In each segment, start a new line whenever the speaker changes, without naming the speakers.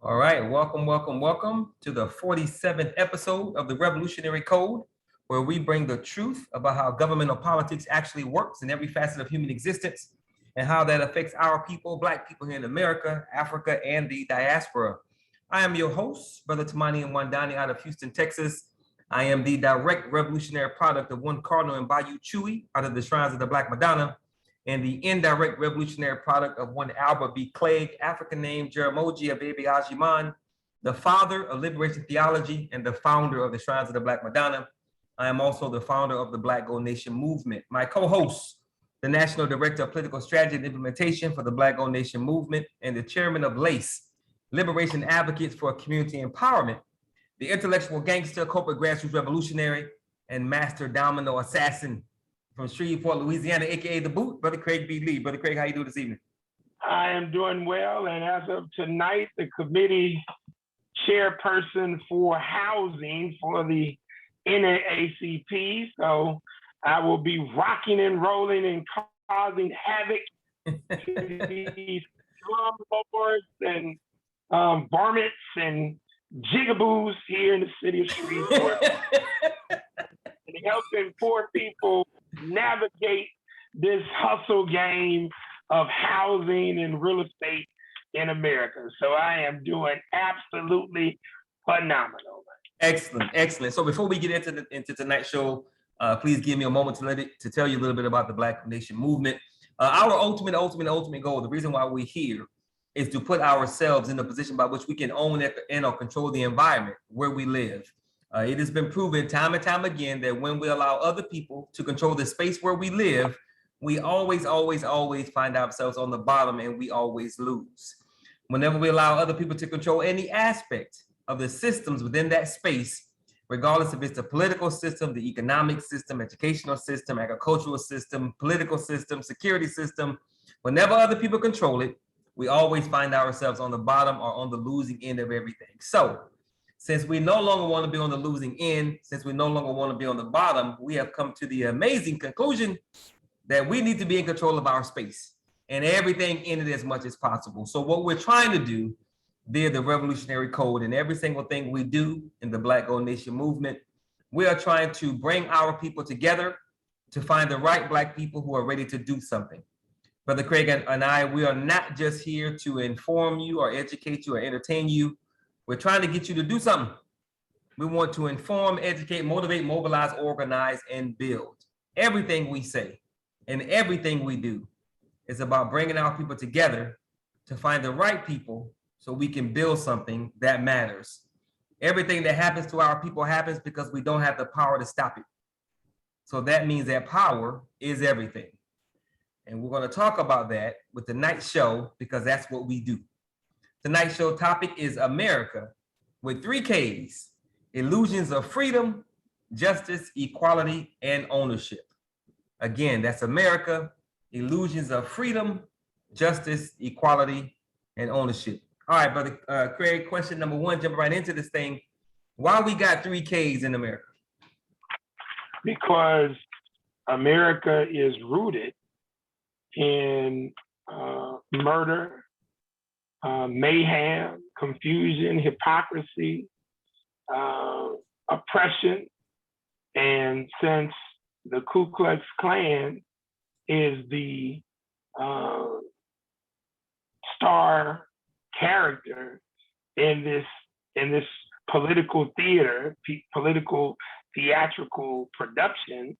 All right, welcome to the 47th episode of the Revolutionary Code, where we bring the truth about how governmental politics actually works in every facet of human existence and how that affects our people, Black people here in America, Africa, and the diaspora. I am your host, Brother Tamani Mwandani out of Houston, Texas. I am the direct revolutionary product of one Cardinal and Bayou Chewy out of the Shrines of the Black Madonna, and the indirect revolutionary product of one Albert B. Clegg, African name Jeramogi Abebe Ajiman, the father of liberation theology and the founder of the Shrines of the Black Madonna. I am also the founder of the Black Gold Nation movement. My co-host, the National Director of Political Strategy and Implementation for the Black Gold Nation movement and the chairman of LACE, Liberation Advocates for Community Empowerment, the intellectual gangster, corporate grassroots revolutionary, and master domino assassin, from Shreveport, Louisiana, aka The Boot, Brother Craig B. Lee. Brother Craig, how you doing this evening?
I am doing well, and as of tonight, the committee chairperson for housing for the NAACP. So I will be rocking and rolling and causing havoc to these slumlords and varmints and jigaboos here in the city of Shreveport, and helping poor people navigate this hustle game of housing and real estate in America. So I am doing absolutely phenomenal.
Excellent. So before we get into tonight's show, please give me a moment to tell you a little bit about the Black Nation movement. Our ultimate goal, the reason why we're here, is to put ourselves in a position by which we can own and or control the environment where we live. It has been proven time and time again that when we allow other people to control the space where we live, we always find ourselves on the bottom, and we always lose. Whenever we allow other people to control any aspect of the systems within that space, regardless if it's the political system, the economic system, educational system, agricultural system, political system, security system, whenever other people control it, we always find ourselves on the bottom or on the losing end of everything. So, since we no longer want to be on the losing end, since we no longer want to be on the bottom, we have come to the amazing conclusion that we need to be in control of our space and everything in it as much as possible. So what we're trying to do via the Revolutionary Code and every single thing we do in the Black Gold Nation movement, we are trying to bring our people together to find the right Black people who are ready to do something. Brother Craig and I, we are not just here to inform you or educate you or entertain you. We're trying to get you to do something. We want to inform, educate, motivate, mobilize, organize, and build. Everything we say and everything we do is about bringing our people together to find the right people so we can build something that matters. Everything that happens to our people happens because we don't have the power to stop it. So that means that power is everything. And we're going to talk about that with tonight's show because that's what we do. Tonight's show topic is America with 3 Ks: illusions of freedom, justice, equality, and ownership. Again, that's America, illusions of freedom, justice, equality, and ownership. All right, Brother Craig, question number 1, jumping right into this thing. Why we got 3 Ks in America?
Because America is rooted in murder, mayhem, confusion, hypocrisy, oppression. And since the Ku Klux Klan is the star character in this political theater, political theatrical production,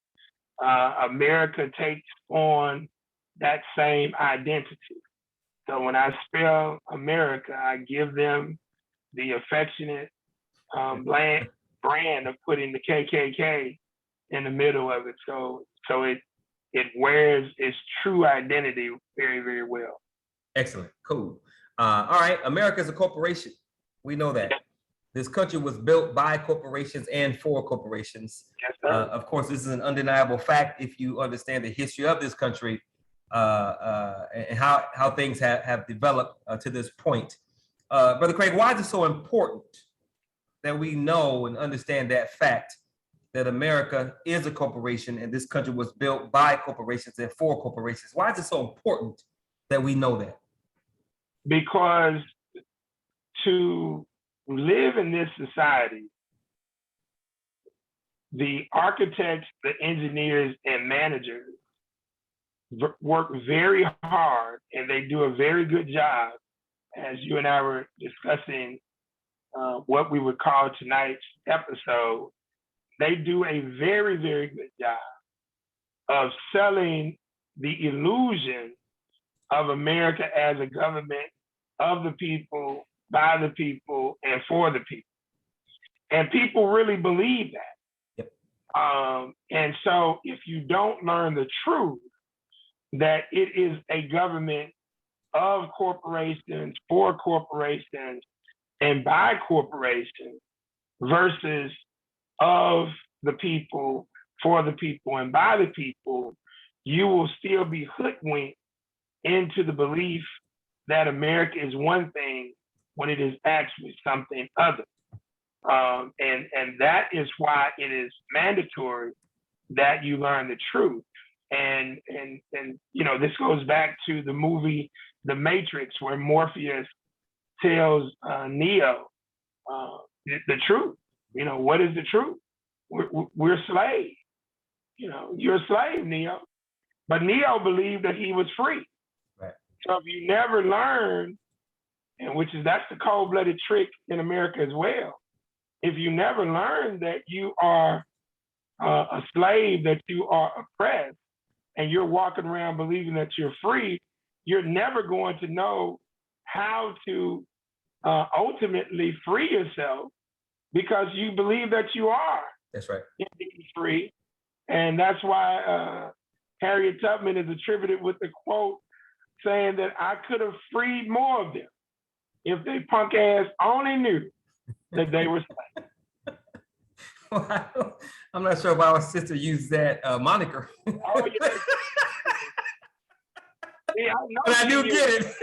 America takes on that same identity. So when I spell America, I give them the affectionate brand of putting the KKK in the middle of it. So it wears its true identity very, very well.
Excellent, cool. All right, America is a corporation. We know that. This country was built by corporations and for corporations.
Yes, sir.
Of course, this is an undeniable fact if you understand the history of this country and how things have developed to this point. Brother Craig, why is it so important that we know and understand that fact that America is a corporation and this country was built by corporations and for corporations? Why is it so important that we know that?
Because to live in this society, the architects, the engineers, and managers work very hard, and they do a very good job, as you and I were discussing what we would call tonight's episode. They do a very, very good job of selling the illusion of America as a government of the people, by the people, and for the people. And people really believe that.
Yep.
And so if you don't learn the truth, that it is a government of corporations, for corporations, and by corporations, versus of the people, for the people, and by the people, you will still be hoodwinked into the belief that America is one thing when it is actually something other. And that is why it is mandatory that you learn the truth. And you know, this goes back to the movie The Matrix, where Morpheus tells Neo the truth. You know, what is the truth? We're slaves. You know, you're a slave, Neo. But Neo believed that he was free.
Right.
So if you never learn, and that's the cold-blooded trick in America as well. If you never learn that you are a slave, that you are oppressed, and you're walking around believing that you're free, you're never going to know how to ultimately free yourself, because you believe that you are.
That's right.
Indeed free. And that's why Harriet Tubman is attributed with the quote saying that I could have freed more of them if they punk ass only knew that they were slaves.
Well, I'm not sure if our sister used that moniker.
Oh, yeah. Yeah, I know,
but I do get it.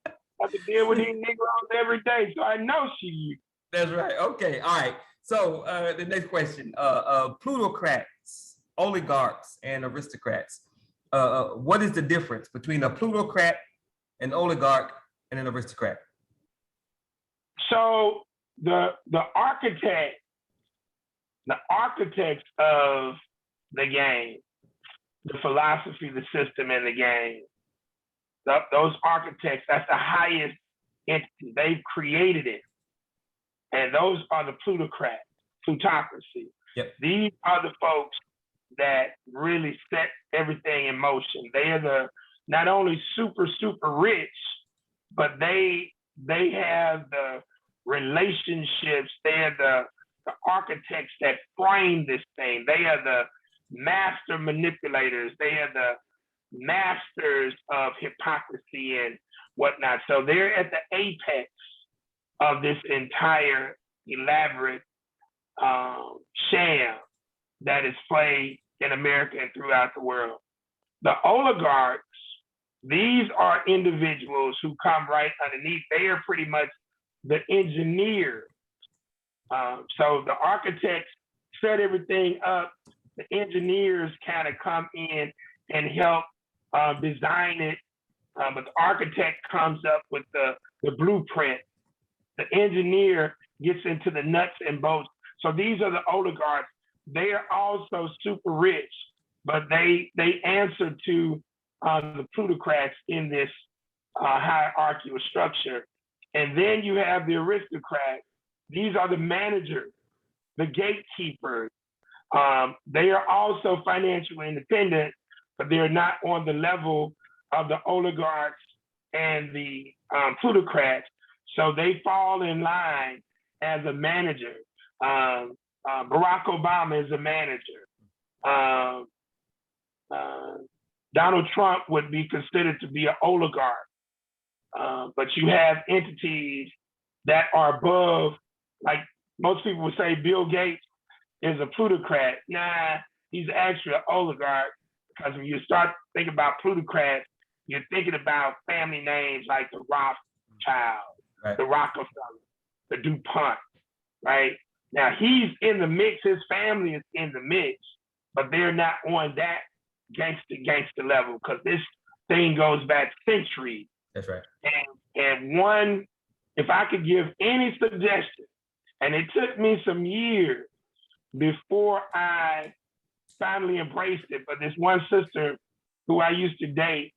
I have to deal with these Negroes every day, so I know she used.
That's right. Okay. All right. So the next question: plutocrats, oligarchs, and aristocrats. What is the difference between a plutocrat, an oligarch, and an aristocrat?
So the architects of the game, the philosophy, the system, and the game, those architects, that's the highest entity. They've created it. And those are the plutocracy.
Yep.
These are the folks that really set everything in motion. They are the not only super rich, but they have the relationships. They are the architects that frame this thing. They are the master manipulators. They are the masters of hypocrisy and whatnot. So they're at the apex of this entire elaborate sham that is played in America and throughout the world. The oligarchs, these are individuals who come right underneath. They are pretty much the engineers. So the architects set everything up. The engineers kind of come in and help design it. But the architect comes up with the blueprint. The engineer gets into the nuts and bolts. So these are the oligarchs. They are also super rich, but they answer to the plutocrats in this hierarchical structure. And then you have the aristocrats. These are the managers, the gatekeepers. They are also financially independent, but they're not on the level of the oligarchs and the plutocrats. So they fall in line as a manager. Barack Obama is a manager. Donald Trump would be considered to be an oligarch. But you have entities that are above, like most people would say Bill Gates is a plutocrat. Nah, he's actually an oligarch, because when you start thinking about plutocrats, you're thinking about family names like the Rothschild,
right,
the Rockefeller, the DuPont, right? Now he's in the mix, his family is in the mix, but they're not on that gangster level, because this thing goes back centuries.
That's right.
And one if I could give any suggestion, and it took me some years before I finally embraced it, but this one sister who I used to date,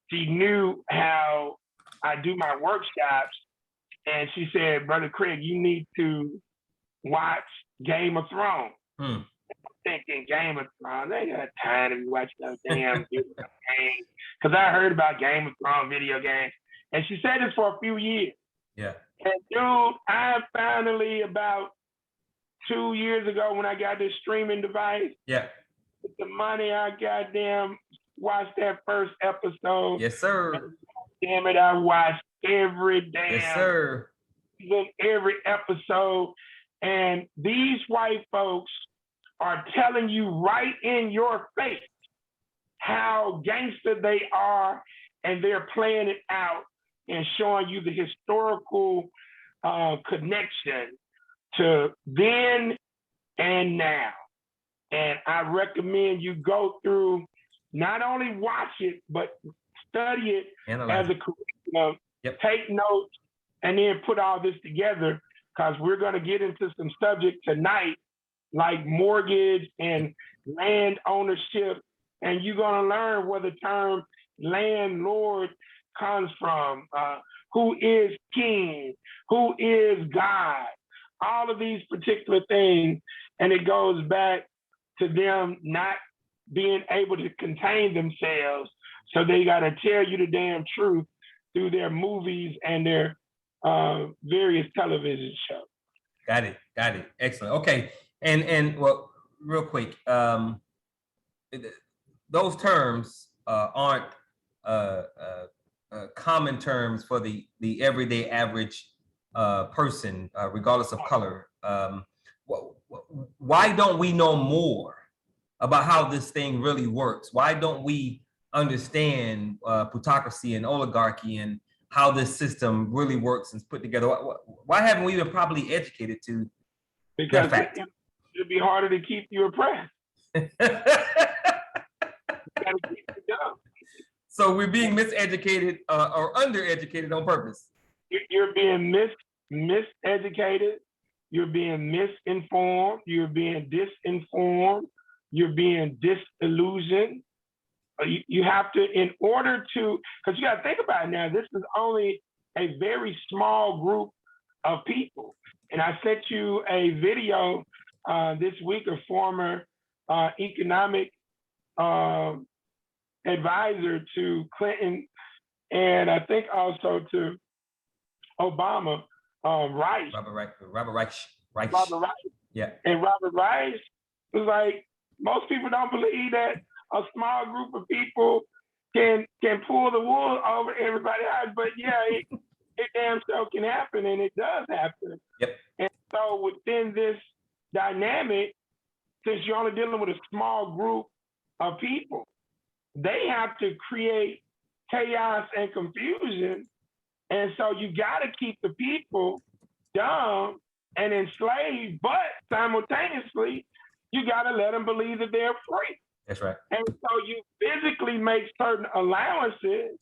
she knew how I do my workshops, and she said, Brother Craig, you need to watch Game of Thrones. I'm thinking Game of Thrones, I ain't got time to watch no damn video game. Because I heard about Game of Thrones video games. And she said this for a few years.
Yeah.
And dude, I finally, about 2 years ago when I got this streaming device,
yeah,
with the money, I goddamn watched that first episode.
Yes, sir.
Damn it, I watched every damn
Yes, sir.
every episode. And these white folks are telling you right in your face how gangster they are, and they're playing it out and showing you the historical connection to then and now. And I recommend you go through, not only watch it, but study it as a curriculum, take notes, and then put all this together, because we're going to get into some subject tonight, like mortgage and land ownership, and you're going to learn where the term landlord comes from, who is king, who is God, all of these particular things. And it goes back to them not being able to contain themselves, so they got to tell you the damn truth through their movies and their various television shows.
Got it. Excellent. Okay. And well, real quick, those terms aren't common terms for the everyday average person, regardless of color. Why don't we know more about how this thing really works? Why don't we understand plutocracy and oligarchy and how this system really works and is put together? Why haven't we been properly educated to that fact?
It'd be harder to keep you oppressed. You gotta keep it down.
So we're being miseducated or undereducated on purpose.
You're being miseducated. You're being misinformed. You're being disinformed. You're being disillusioned. You have to, in order to, because you got to think about it now, this is only a very small group of people. And I sent you a video this week, a former economic advisor to Clinton, and I think also to Obama, Rice.
Robert Reich. Yeah.
And Robert Rice was like, most people don't believe that a small group of people can pull the wool over everybody's eyes, but yeah, it damn sure can happen, and it does happen.
Yep.
And so within this dynamic, since you're only dealing with a small group of people, they have to create chaos and confusion. And so you got to keep the people dumb and enslaved, but simultaneously, you got to let them believe that they're free.
That's right.
And so you physically make certain allowances.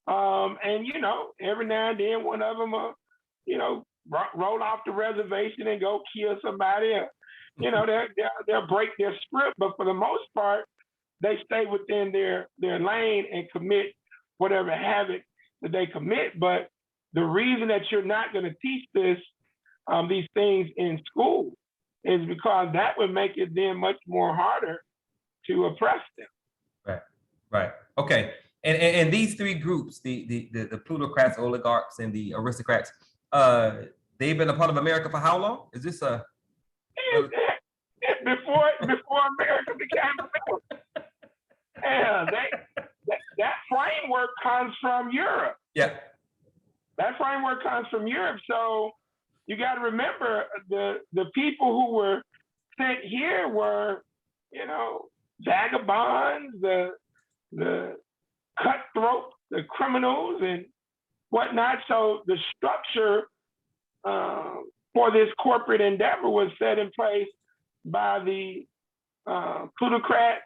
And, you know, every now and then one of them, roll off the reservation and go kill somebody. You know, they'll break their script, but for the most part, they stay within their lane and commit whatever havoc that they commit. But the reason that you're not going to teach these things in school is because that would make it then much more harder to oppress them.
Right. Okay. And these three groups, the plutocrats, oligarchs, and the aristocrats, they've been a part of America for how long? Is this
before America became America? Yeah, that framework comes from Europe.
Yeah.
That framework comes from Europe. So you got to remember the people who were sent here were, vagabonds, the cutthroats, the criminals, and whatnot. So the structure for this corporate endeavor was set in place by the plutocrats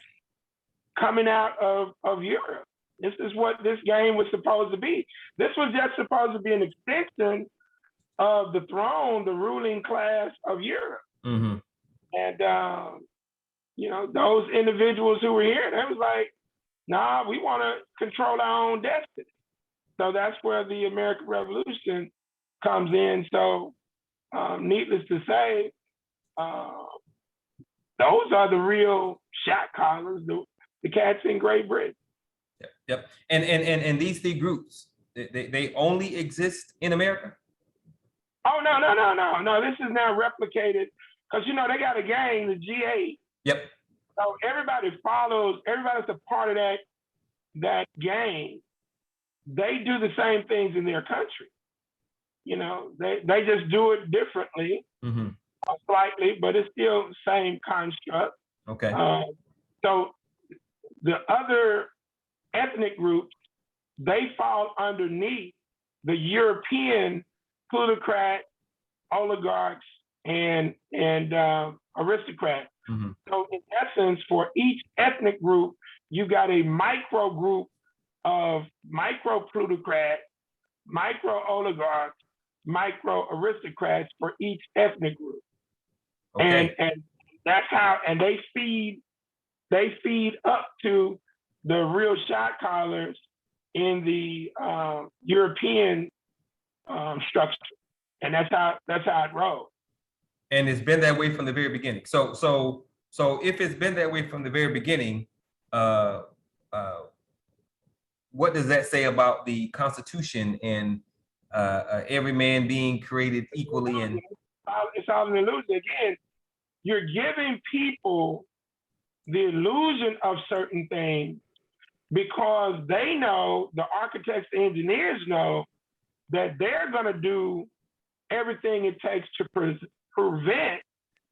coming out of Europe. This is what this game was supposed to be. This was just supposed to be an extension of the throne, the ruling class of Europe.
Mm-hmm.
And, you know, those individuals who were here, they was like, nah, we want to control our own destiny. So that's where the American Revolution comes in. So needless to say, those are the real shot callers, the cats in Great Britain.
Yep. And these three groups, they only exist in America?
Oh, no. This is now replicated because, you know, they got a gang, the G8.
Yep.
So everybody's a part of that gang. They do the same things in their country. You know, they just do it differently,
mm-hmm.
Slightly, but it's still the same construct.
Okay.
So the other ethnic groups, they fall underneath the European plutocrat, oligarchs, and aristocrats.
Mm-hmm.
So in essence, for each ethnic group, you got a micro group of micro plutocrats, micro oligarchs, micro aristocrats for each ethnic group.
Okay.
And that's how, and they feed up to the real shot callers in the European structure, and that's how it rolls.
And it's been that way from the very beginning. So if it's been that way from the very beginning, what does that say about the Constitution and every man being created equally? And
it's all an illusion. Again, you're giving people the illusion of certain things because they know, the architects, the engineers know, that they're going to do everything it takes to prevent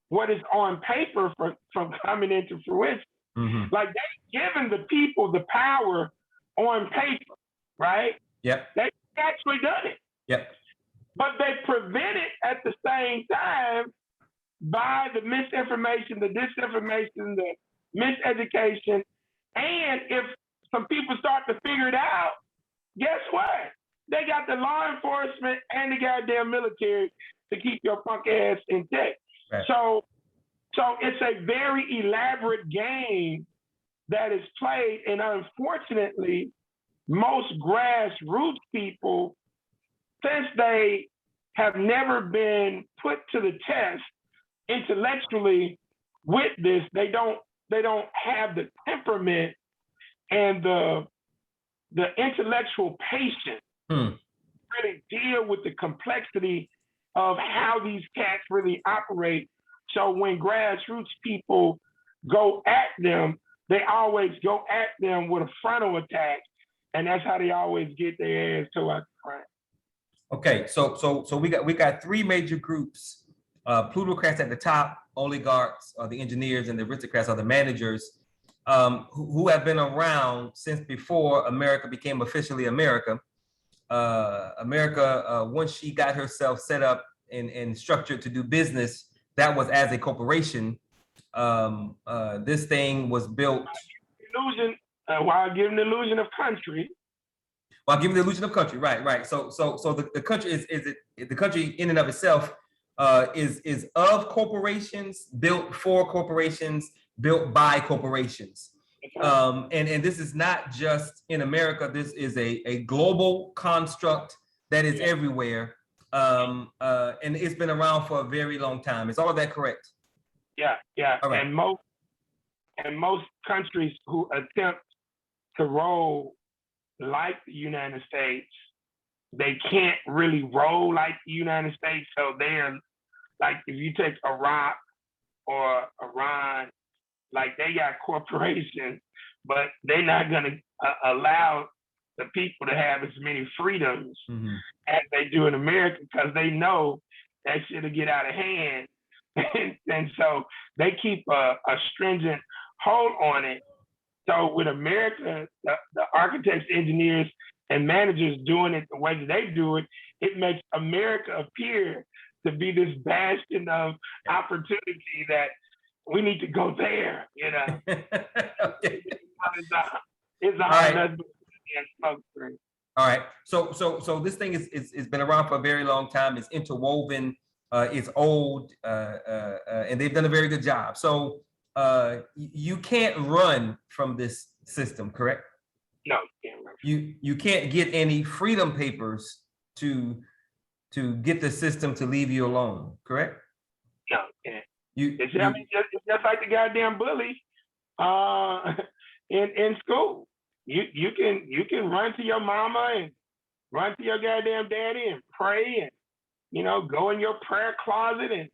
what is on paper from coming into fruition.
mm-hmm.
Like they've given the people the power on paper, right?
Yep.
They've actually done it.
Yep.
But they prevent it at the same time by the misinformation, the disinformation, the miseducation. And if some people start to figure it out, guess what? They got the law enforcement and the goddamn military to keep your punk ass in check.
Right.
So it's a very elaborate game that is played, and unfortunately, most grassroots people, since they have never been put to the test intellectually with this, they don't have the temperament and the intellectual patience to really deal with the complexity of how these cats really operate. So when grassroots people go at them, they always go at them with a frontal attack, and that's how they always get their ass to out the front. Okay,
so we got three major groups: plutocrats at the top, oligarchs are the engineers, and the aristocrats are the managers, who have been around since before America became officially America. America, once she got herself set up and structured to do business, that was as a corporation. This thing was built.
While giving the illusion of country.
While giving the illusion of country, right. So the country is the country in and of itself is of corporations, built for corporations, built by corporations. And this is not just in America. This is a global construct that is everywhere. And it's been around for a very long time. Is all of that correct?
Yeah. Right. And most countries who attempt to roll like the United States, they can't really roll like the United States. So they're like, if you take Iraq or Iran, like they got corporations, but they're not going to allow the people to have as many freedoms as they do in America, because they know that shit'll get out of hand. And so they keep a stringent hold on it. So with America, the architects, engineers, and managers doing it the way that they do it, it makes America appear to be this bastion of opportunity that we need to go there, you know.
Okay.
It's a hard smoke screen.
All right. So this thing is been around for a very long time. It's interwoven. It's old, and they've done a very good job. So you can't run from this system, correct?
No, you can't run.
You can't get any freedom papers to get the system to leave you alone, correct?
No, you can't. It's just like the goddamn bully in school. You can run to your mama and run to your goddamn daddy and pray and, you know, go in your prayer closet and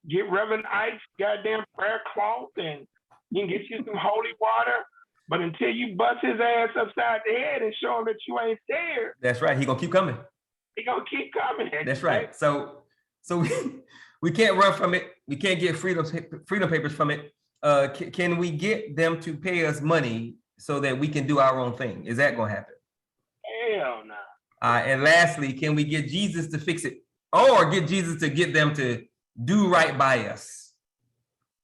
get Reverend Ike's goddamn prayer cloth and you can get you some holy water. But until you bust his ass upside the head and show him that you ain't scared.
That's right. He gonna keep coming.
He gonna keep coming.
That's right. So we can't run from it. We can't get freedom papers from it. Can we get them to pay us money so that we can do our own thing? Is that gonna happen?
Hell no.
And lastly, can we get Jesus to fix it, or get Jesus to get them to do right by us?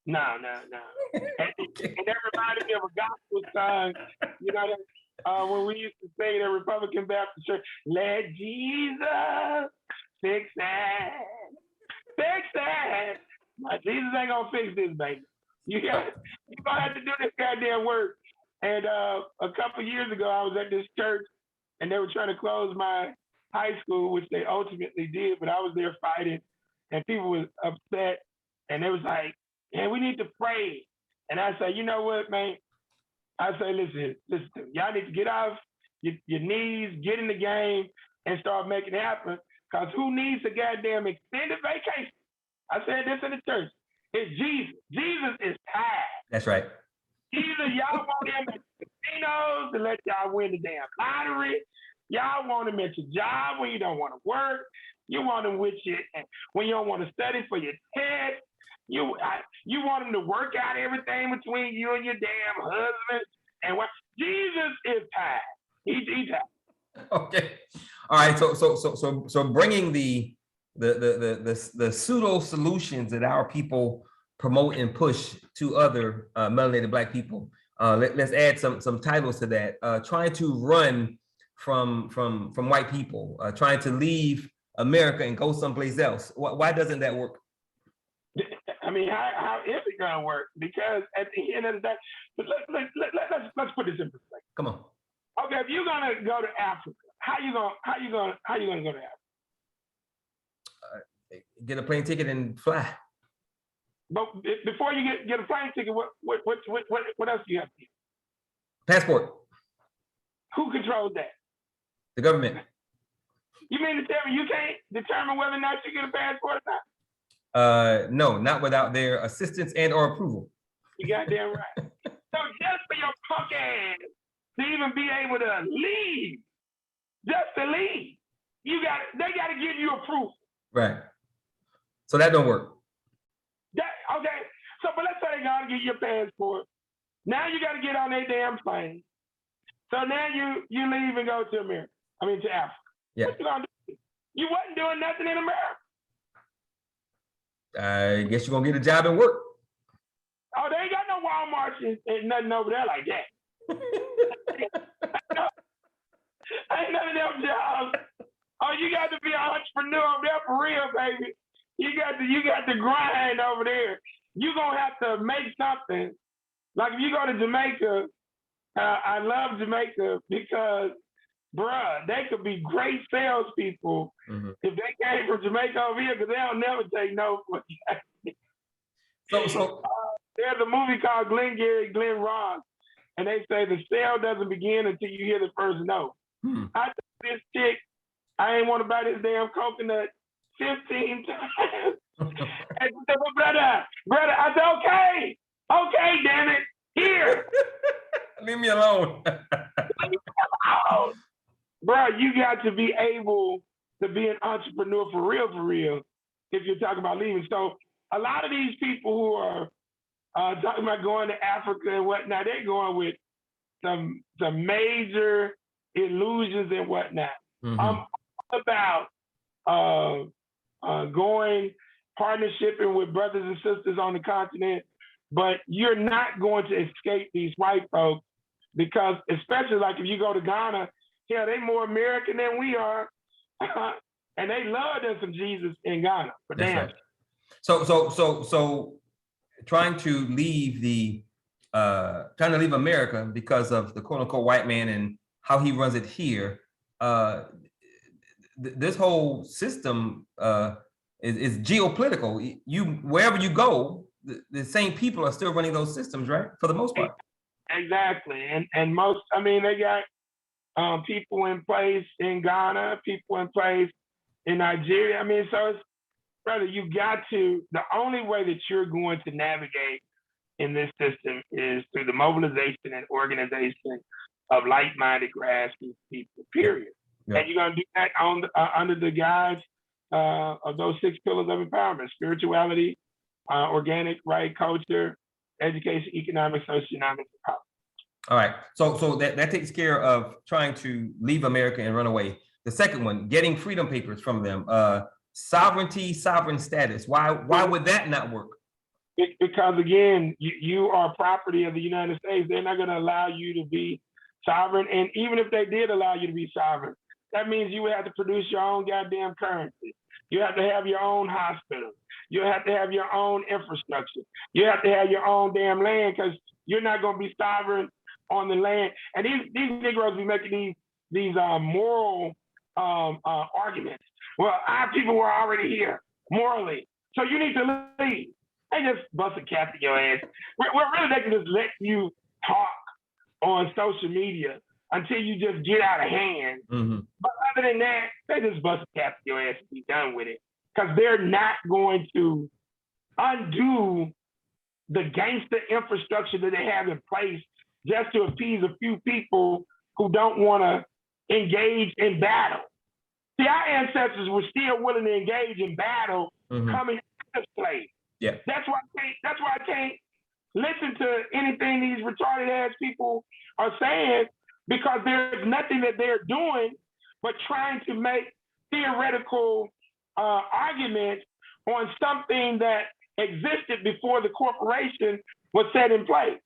No. And that reminded me of a gospel song, you know, that when we used to sing at Republican Baptist Church, let Jesus fix that. Fix that. Now, Jesus ain't gonna fix this, baby. You're gonna have to do this goddamn work. And a couple years ago, I was at this church and they were trying to close my high school, which they ultimately did, but I was there fighting and people was upset and they was like, man, we need to pray. And I say, you know what, man? I say, listen, y'all need to get off your knees, get in the game and start making it happen. Because who needs a goddamn extended vacation? I said this in the church. It's Jesus. Jesus is tired.
That's right.
Either y'all want him at the casinos to let y'all win the damn lottery. Y'all want him at your job when you don't want to work. You want him with you when you don't want to study for your test. You want him to work out everything between you and your damn husband. And what Jesus is tired. He's tired.
Okay. All right. So bringing the pseudo solutions that our people promote and push to other melanated Black people. Let's add some titles to that. Trying to run from white people, trying to leave America and go someplace else. Why doesn't that work?
I mean, how is it gonna work? Because at the end of the day, let's put this in perspective.
Come on.
Okay, if you're gonna go to Africa, how you gonna go to Africa?
Get a plane ticket and fly.
But before you get a plane ticket, what else do you have to get?
Passport.
Who controls that?
The government.
You mean to tell me you can't determine whether or not you get a passport or not?
No, not without their assistance and or approval.
You goddamn right. So just for your punk ass to even be able to leave, just to leave, they got to give you approval.
Right. So that don't work.
Okay. So, but let's say they got to get your passport. Now you got to get on their damn plane. So now you leave and go to America. I mean to Africa.
Yeah.
What you gonna do? You wasn't doing nothing in America.
I guess you're gonna get a job and work.
Oh, they ain't got no Walmart and nothing over there like that. Ain't none of them jobs. Oh, you got to be an entrepreneur over there for real, baby. You got to grind over there. You gonna have to make something. Like if you go to Jamaica, I love Jamaica because, bruh, they could be great salespeople if they came from Jamaica over here, because they'll never take no for you. So there's a movie called Glengarry Glen Ross, and they say the sale doesn't begin until you hear the first no. I told this chick, I ain't want to buy this damn coconut 15 times. And she said, well, brother, I said, okay, damn it, here.
Leave me alone.
Bro, you got to be able to be an entrepreneur for real, if you're talking about leaving. So a lot of these people who are talking about going to Africa and whatnot, they're going with some major illusions and whatnot. I'm all about going, partnershiping with brothers and sisters on the continent, but you're not going to escape these white folks, because especially like if you go to Ghana, Yeah, they more American than we are. And they love them some Jesus in Ghana. But
That's
damn.
right. So trying to leave America because of the quote unquote white man and how he runs it here. This whole system is geopolitical. Wherever you go, the same people are still running those systems, right? For the most part.
Exactly. And most, I mean, they got people in place in Ghana, people in place in Nigeria. I mean, so it's, brother, you got to, the only way that you're going to navigate in this system is through the mobilization and organization of like-minded grassroots people, period. Yeah. And you're going to do that under the guise of those 6 pillars of empowerment: spirituality, organic, right, culture, education, economics, socioeconomics, and politics.
All right, so that takes care of trying to leave America and run away. The second one, getting freedom papers from them, sovereignty, sovereign status. Why would that not work?
Because again, you are property of the United States. They're not going to allow you to be sovereign. And even if they did allow you to be sovereign, that means you would have to produce your own goddamn currency. You have to have your own hospital. You have to have your own infrastructure. You have to have your own damn land, because you're not going to be sovereign on the land. And these Negroes be making these moral arguments. Well, our people were already here morally, so you need to leave. They just bust a cap in your ass. We're really, they can just let you talk on social media until you just get out of hand. Mm-hmm. But other than that, they just bust a cap in your ass and be done with it, because they're not going to undo the gangster infrastructure that they have in place just to appease a few people who don't want to engage in battle. See, our ancestors were still willing to engage in battle, mm-hmm. coming out of slavery. Yeah. That's why I can't listen to anything these retarded ass people are saying, because there's nothing that they're doing but trying to make theoretical arguments on something that existed before the corporation was set in place.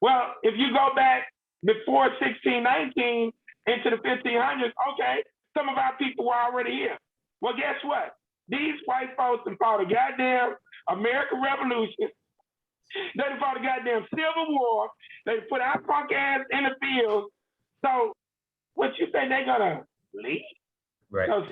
Well, if you go back before 1619 into the 1500s, okay, some of our people were already here. Well, guess what? These white folks have fought a goddamn American Revolution. They fought a goddamn Civil War. They put our punk ass in the field. So what you think they're gonna leave?
Right. No,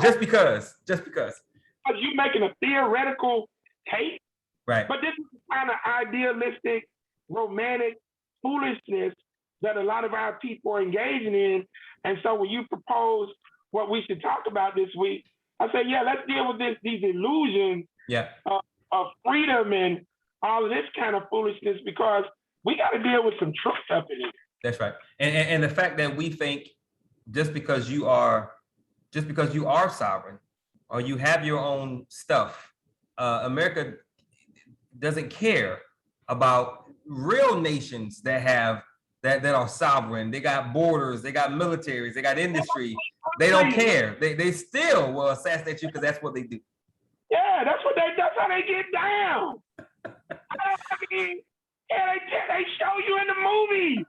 just because. Because
you making a theoretical case.
Right.
But this is the kind of idealistic, romantic foolishness that a lot of our people are engaging in. And so when you propose what we should talk about this week, I say, yeah, let's deal with these illusions of freedom and all of this kind of foolishness, because we got to deal with some truth up in here.
That's right. And the fact that we think just because you are sovereign or you have your own stuff, America doesn't care about real nations that are sovereign. They got borders, they got militaries, they got industry. They don't care. They still will assassinate you because that's what they do.
Yeah, that's how they get down. I mean, yeah, they show you in the movie.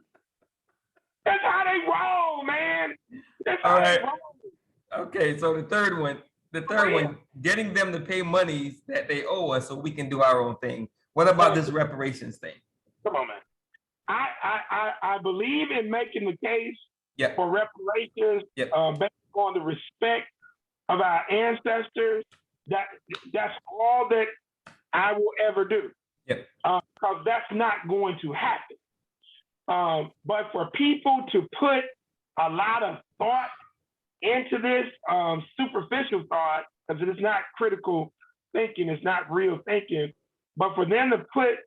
That's how they roll, man. That's how they roll.
Okay, so the third one, getting them to pay monies that they owe us so we can do our own thing. What about this reparations thing?
Come on, man. I believe in making the case for reparations based on the respect of our ancestors. That's all that I will ever do. Because that's not going to happen. But for people to put a lot of thought into this, superficial thought, because it is not critical thinking, it's not real thinking, but for them to put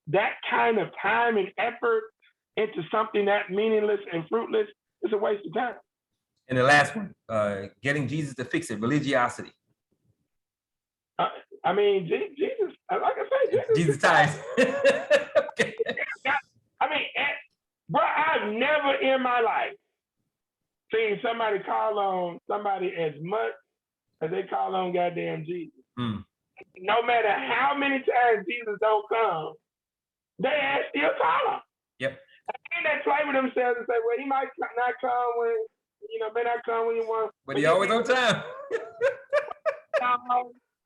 that kind of time and effort into something that meaningless and fruitless is a waste of time.
And the last one, getting Jesus to fix it, religiosity.
I mean, Jesus, like I say,
Jesus ties.
Okay. I mean, bro, I've never in my life seen somebody call on somebody as much as they call on goddamn Jesus. Mm. No matter how many times Jesus don't come, they still call him.
Yep.
And they play with themselves and say, well, he might not come when, may not come when you want.
But he always on time.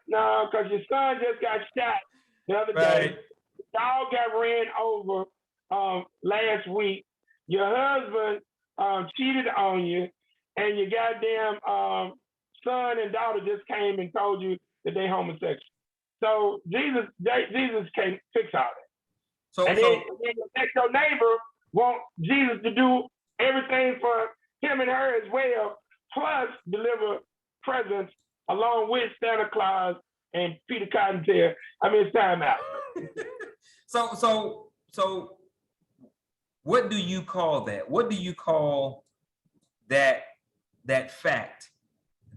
No, because your son just got shot the other day. The dog got ran over last week. Your husband cheated on you, and your goddamn son and daughter just came and told you that they homosexual. So Jesus can't fix all that. Then your neighbor want Jesus to do everything for him and her as well, plus deliver presents along with Santa Claus and Peter Cottontail. I mean, it's time out.
So what do you call that? What do you call that fact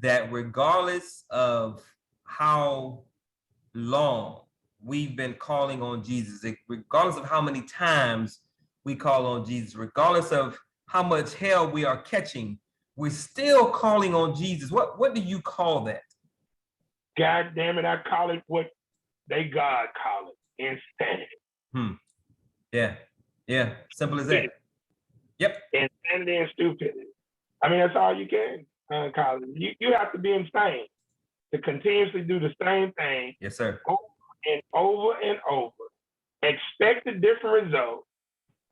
that regardless of how long we've been calling on Jesus, regardless of how many times we call on Jesus, regardless of how much hell we are catching, we're still calling on Jesus? What do you call that?
God damn it, I call it what they God call it, insanity.
Yeah, simple as that. Yep.
Insanity and stupidity. I mean, that's all you can call it. You have to be insane to continuously do the same thing.
Yes, sir.
Over and over. Expect a different result.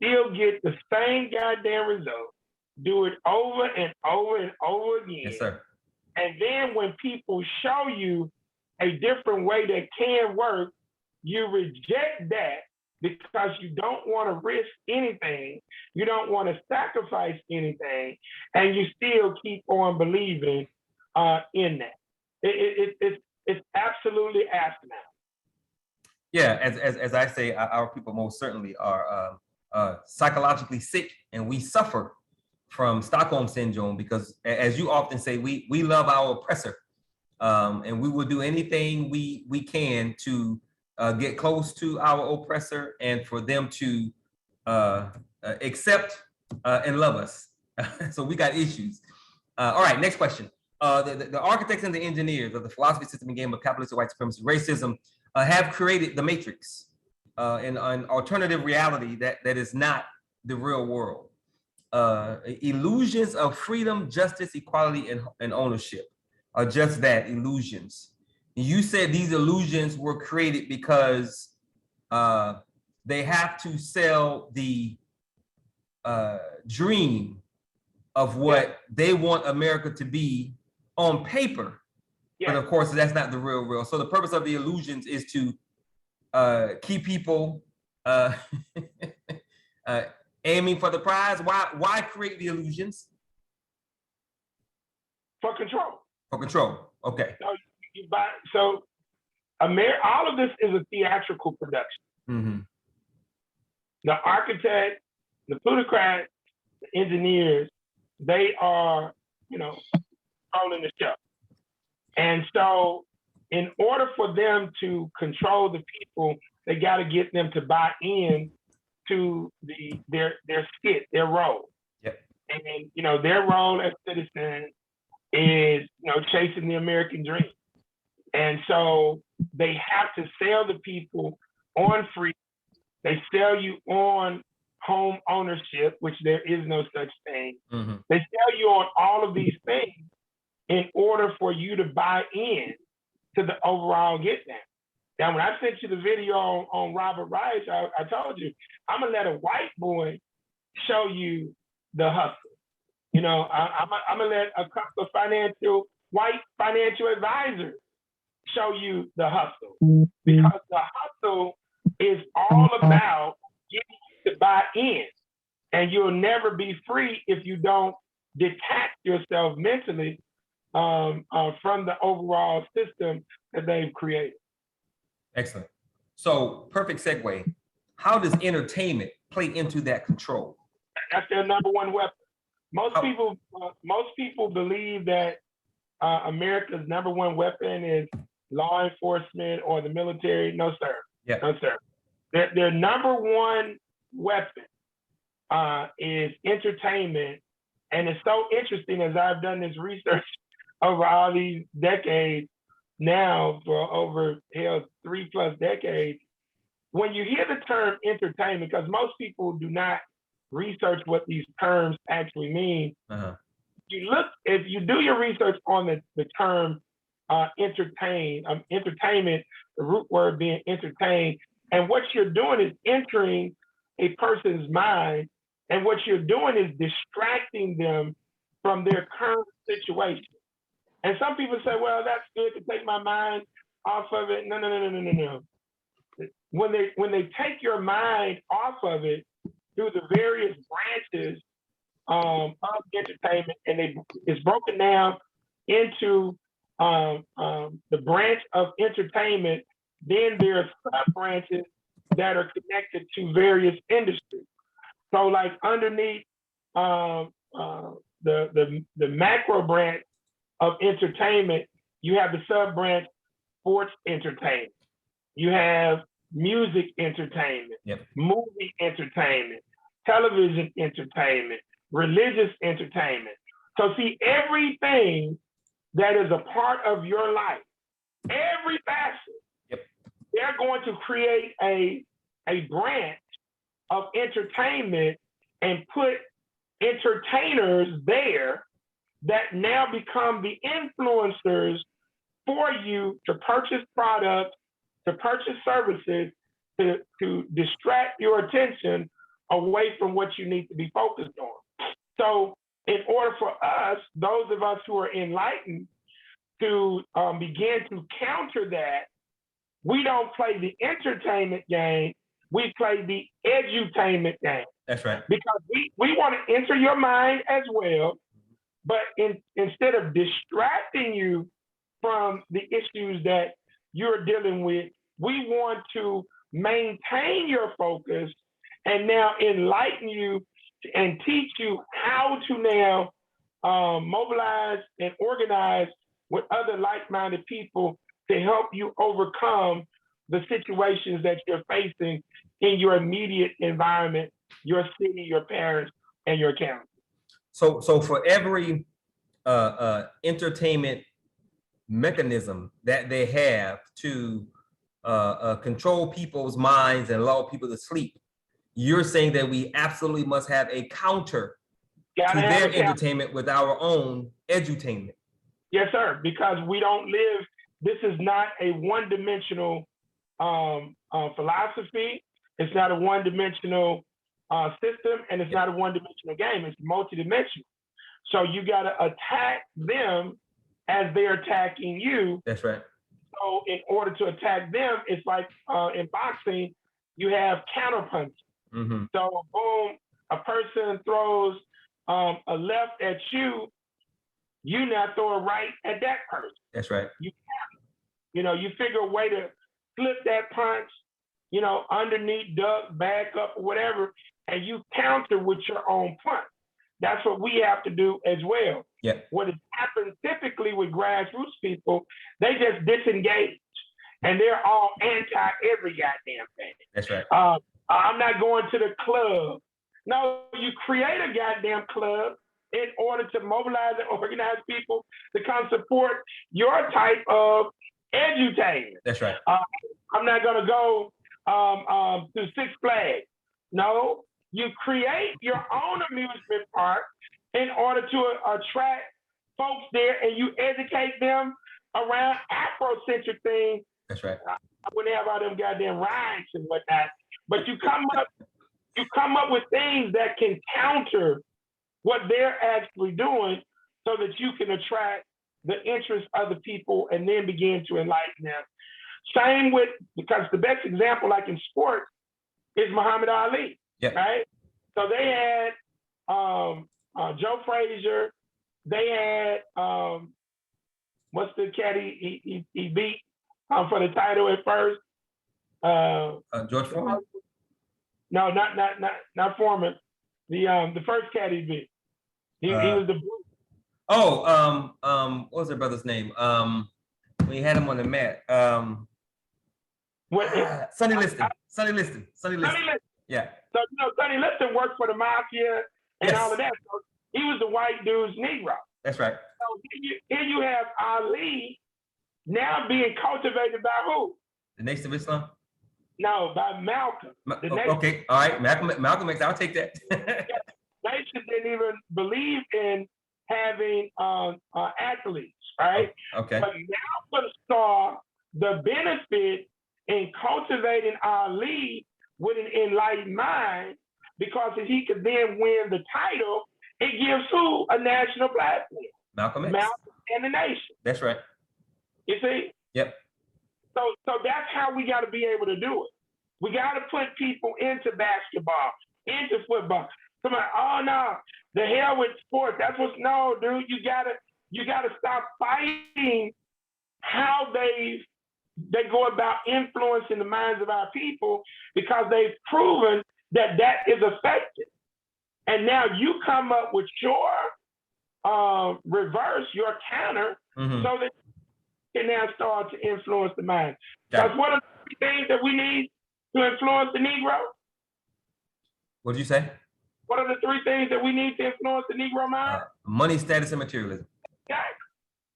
Still get the same goddamn result. Do it over and over and over again.
Yes, sir.
And then when people show you a different way that can work, you reject that because you don't want to risk anything. You don't want to sacrifice anything. And you still keep on believing in that. It's absolutely asinine.
Yeah, as I say, our people most certainly are psychologically sick, and we suffer from Stockholm Syndrome because, as you often say, we love our oppressor, and we will do anything we can to get close to our oppressor and for them to accept and love us. So we got issues. All right, next question. The architects and the engineers of the philosophy, system, and game of capitalism, white supremacy, racism have created the matrix, an alternative reality that is not the real world. Illusions of freedom, justice, equality, and ownership are just that, illusions. You said these illusions were created because they have to sell the dream of what they want America to be on paper. But of course, that's not the real. So the purpose of the illusions is to keep people aiming for the prize. Why create the illusions?
For control.
For control. Okay.
So all of this is a theatrical production.
Mm-hmm.
The architect, the plutocrats, the engineers, they are, controlling the show. And so in order for them to control the people, they got to get them to buy in to their skit, their role.
Yep.
And their role as citizens is chasing the American dream. And so they have to sell the people on freedom. They sell you on home ownership, which there is no such thing.
Mm-hmm.
They sell you on all of these things in order for you to buy in to the overall get down. Now, when I sent you the video on Robert Reich, I told you, I'm gonna let a white boy show you the hustle. I'm gonna let a couple of white financial advisors show you the hustle, because the hustle is all about getting you to buy in, and you'll never be free if you don't detach yourself mentally from the overall system that they've created.
Excellent. So, perfect segue. How does entertainment play into that control?
That's their number one weapon. Most people believe that America's number one weapon is law enforcement or the military. No, sir.
Yeah.
No, sir. Their number one weapon is entertainment. And it's so interesting, as I've done this research over all these decades now, for over 3+ decades, when you hear the term entertainment, because most people do not research what these terms actually mean. If you do your research on the term entertainment, the root word being entertain, and what you're doing is entering a person's mind, and what you're doing is distracting them from their current situation. And some people say, well, that's good to take my mind off of it. No. When they take your mind off of it through the various branches of entertainment, and it's broken down into the branch of entertainment, then there are sub branches that are connected to various industries. So like underneath the macro branch of entertainment, you have the sub branch sports entertainment. You have music entertainment, movie entertainment, television entertainment, religious entertainment. So see, everything that is a part of your life, every facet, they're going to create a branch of entertainment and put entertainers there that now become the influencers for you to purchase products, to purchase services, to distract your attention away from what you need to be focused on. So in order for us, those of us who are enlightened, to begin to counter that, we don't play the entertainment game, we play the edutainment game.
That's right.
Because we want to enter your mind as well, but instead of distracting you from the issues that you're dealing with, we want to maintain your focus and now enlighten you and teach you how to now mobilize and organize with other like-minded people to help you overcome the situations that you're facing in your immediate environment, your city, your parents, and your county.
So for every entertainment mechanism that they have to control people's minds and lull people to sleep, you're saying that we absolutely must have a counter to their entertainment with our own edutainment.
Yes, sir, because we don't live, this is not a one-dimensional philosophy, it's not a one-dimensional system, and it's not a one-dimensional game, it's multidimensional. So you gotta attack them as they're attacking you.
That's right.
So in order to attack them, it's like in boxing, you have counterpunching.
Mm-hmm.
So boom, a person throws a left at you, you now throw a right at that person.
That's right.
You figure a way to flip that punch, underneath, duck, back up, or whatever, and you counter with your own punch. That's what we have to do as well.
Yeah.
What has happened typically with grassroots people, they just disengage, and they're all anti every goddamn thing.
That's right.
I'm not going to the club. No, you create a goddamn club in order to mobilize and organize people to come support your type of edutainment.
That's right.
I'm not going to go to Six Flags. No, you create your own amusement park in order to attract folks there, and you educate them around Afrocentric things.
That's right.
I wouldn't have all them goddamn rides and whatnot, but you come up with things that can counter what they're actually doing so that you can attract the interest of the people and then begin to enlighten them. Same with, because the best example, like in sports, is Muhammad Ali, right? So they had Joe Frazier, they had, what's the cat he beat for the title at first?
George Foreman?
No, not Foreman. The first cat he beat. He was the.
What was their brother's name? When he had him on the mat. Sonny Liston. Sonny Liston. Yeah.
So Sonny Liston worked for the mafia and all of that. So he was the white dude's Negro.
That's right.
So here you have Ali now being cultivated by who?
The Nation of Islam.
No, by Malcolm. The nation,
Okay, all right, Malcolm X, I'll take that.
nation didn't even believe in having athletes, right?
Okay.
But Malcolm saw the benefit in cultivating our league with an enlightened mind, because if he could then win the title, it gives who a national platform?
Malcolm X.
Malcolm and the nation.
That's right.
You see?
Yep.
So that's how we got to be able to do it. We got to put people into basketball, into football. Somebody, oh no, the hell with sports. That's what's no, dude. You gotta stop fighting how they go about influencing the minds of our people, because they've proven that is effective. And now you come up with your reverse, your counter, so that you can now start to influence the mind. Because what are the things that we need to influence the Negro?
What did you say?
What are the three things that we need to influence the Negro mind?
Money, status, and materialism.
Okay.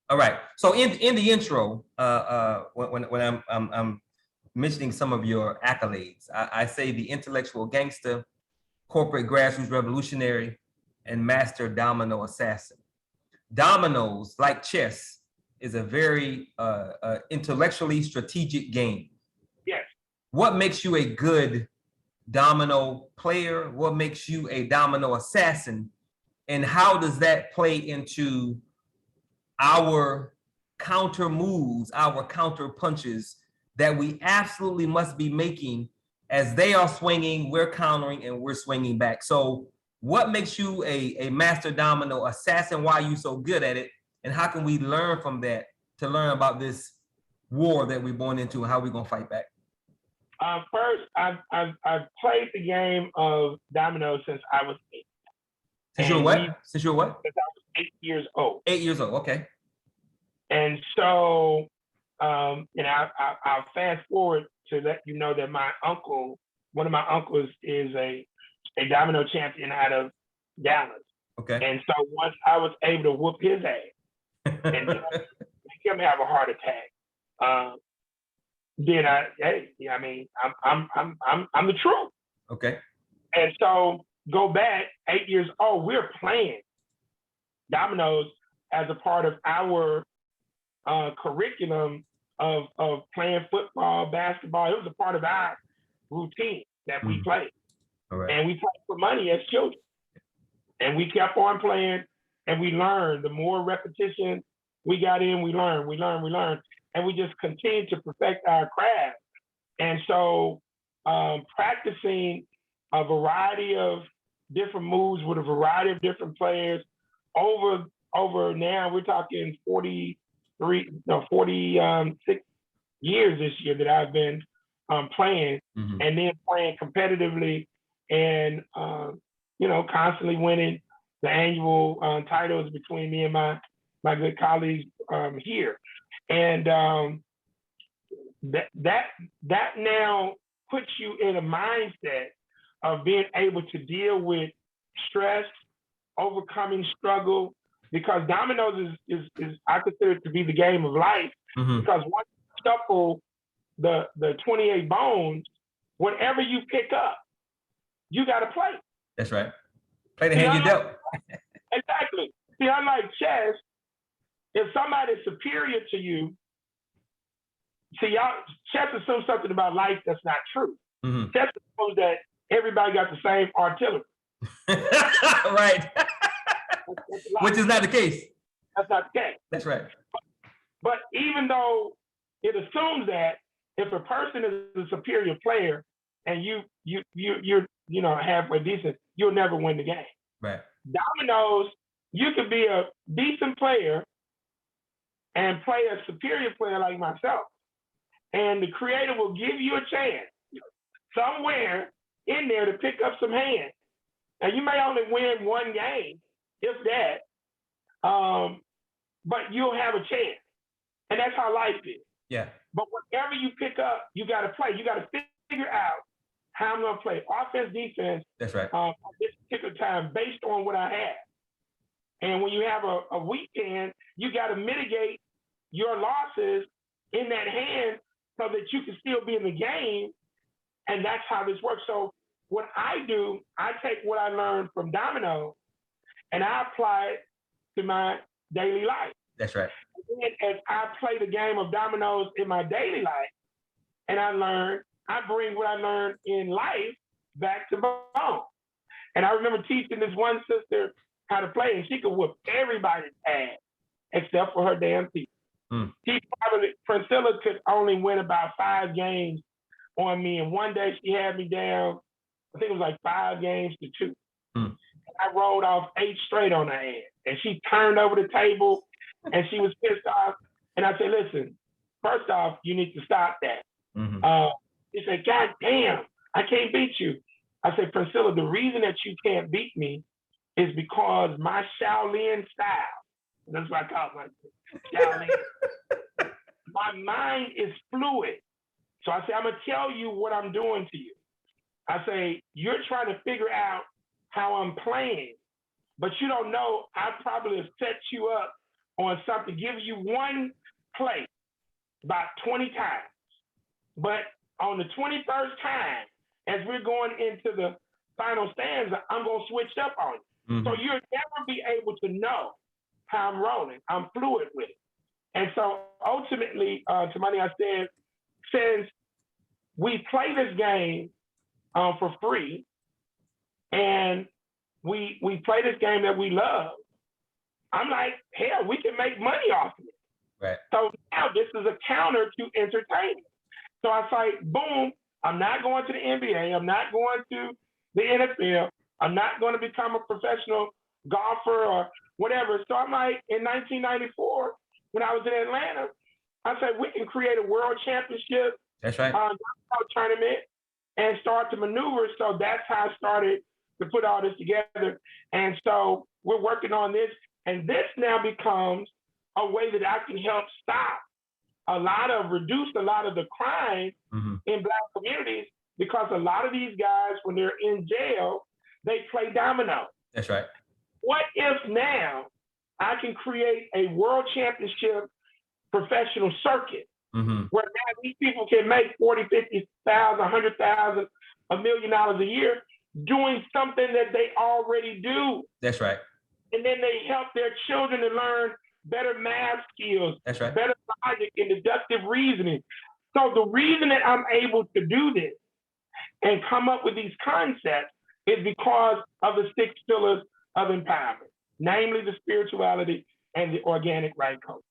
All right. So in the intro, when I'm mentioning some of your accolades, I say the intellectual gangster, corporate grassroots revolutionary, and master domino assassin. Dominoes, like chess, is a very intellectually strategic game.
Yes.
What makes you a good domino player? What makes you a domino assassin? And how does that play into our counter moves, our counter punches that we absolutely must be making? As they are swinging, we're countering and we're swinging back. So what makes you a master domino assassin? Why are you so good at it? And how can we learn from that to learn about this war that we're born into and how we're gonna fight back?
First, I've played the game of dominoes since I was 8.
Since you're what? Since you're what?
Since I was 8 years old.
8 years old. Okay.
And so, I'll fast forward to let you know that my uncle, one of my uncles, is a domino champion out of Dallas.
Okay.
And so once I was able to whoop his ass and make him have a heart attack, then I'm the truth.
Okay.
And so go back 8 years old, we're playing dominoes as a part of our curriculum of playing football, basketball. It was a part of our routine that we played.
All right.
And we played for money as children. And we kept on playing and we learned. The more repetition we got in, we learned. And we just continued to perfect our craft. And so practicing a variety of different moves with a variety of different players over now, we're talking 46 years this year that I've been playing, and then playing competitively and, constantly winning the annual titles between me and my good colleagues here. And that now puts you in a mindset of being able to deal with stress, overcoming struggle, because dominoes is I consider it to be the game of life. Because once you shuffle the 28 bones, whatever you pick up, you got to play.
That's right. Play the hand you dealt.
Exactly. See, unlike chess, if somebody's superior to you, chess assumes something about life that's not true. Chess assumes that everybody got the same artillery.
Right. Which is not the case.
That's not the case.
That's right.
But even though it assumes that, if a person is a superior player and you're halfway decent, you'll never win the game.
Right.
Dominoes, you could be a decent player and play a superior player like myself, and the creator will give you a chance somewhere in there to pick up some hands. And you may only win one game, if that, but you'll have a chance. And that's how life is.
Yeah. But
whatever you pick up, you got to play. You got to figure out how I'm going to play offense, defense.
That's right.
At this particular time, based on what I have. And when you have a weekend, you got to mitigate your losses in that hand so that you can still be in the game And that's how this works. So what I do, I take what I learned from Domino and I apply it to my daily life.
That's right.
And as I play the game of dominoes in my daily life, and I bring what I learned in life back to bone. And I remember teaching this one sister how to play, and she could whoop everybody's ass except for her damn teeth. Priscilla could only win about 5 games on me, and one day she had me down, I think it was like 5 games to 2. I rolled off 8 straight on her ass, and she turned over the table, and she was pissed off. And I said, listen, first off, you need to stop that. She said, God damn, I can't beat you. I said, Priscilla, the reason that you can't beat me is because my Shaolin style, that's what I call it, Shaolin. My mind is fluid. So I say, I'm gonna tell you what I'm doing to you. I say, you're trying to figure out how I'm playing, but you don't know, I probably have set you up on something, give you one play about 20 times. But on the 21st time, as we're going into the final stanza, I'm gonna switch up on you. So you'll never be able to know how I'm rolling. I'm fluid with it. And so ultimately, Tamani, I said, since we play this game for free, and we play this game that we love, I'm like, hell, we can make money off of it.
Right.
So now this is a counter to entertainment. So I was like, boom, I'm not going to the NBA. I'm not going to the NFL. I'm not going to become a professional golfer or whatever. So I'm like, in 1994, when I was in Atlanta, I said, we can create a world championship
That's right.
tournament and start to maneuver. So that's how I started to put all this together. And so we're working on this. And this now becomes a way that I can help stop reduce a lot of the crime in Black communities, because a lot of these guys, when they're in jail, they play domino.
That's right.
What if now I can create a world championship professional circuit where now these people can make 40, 50,000, 100,000, $1 million a year doing something that they already do.
That's right.
And then they help their children to learn better math skills,
That's right.
better logic and deductive reasoning. So the reason that I'm able to do this and come up with these concepts is because of the 6 pillars of empowerment, namely the spirituality and the organic right code.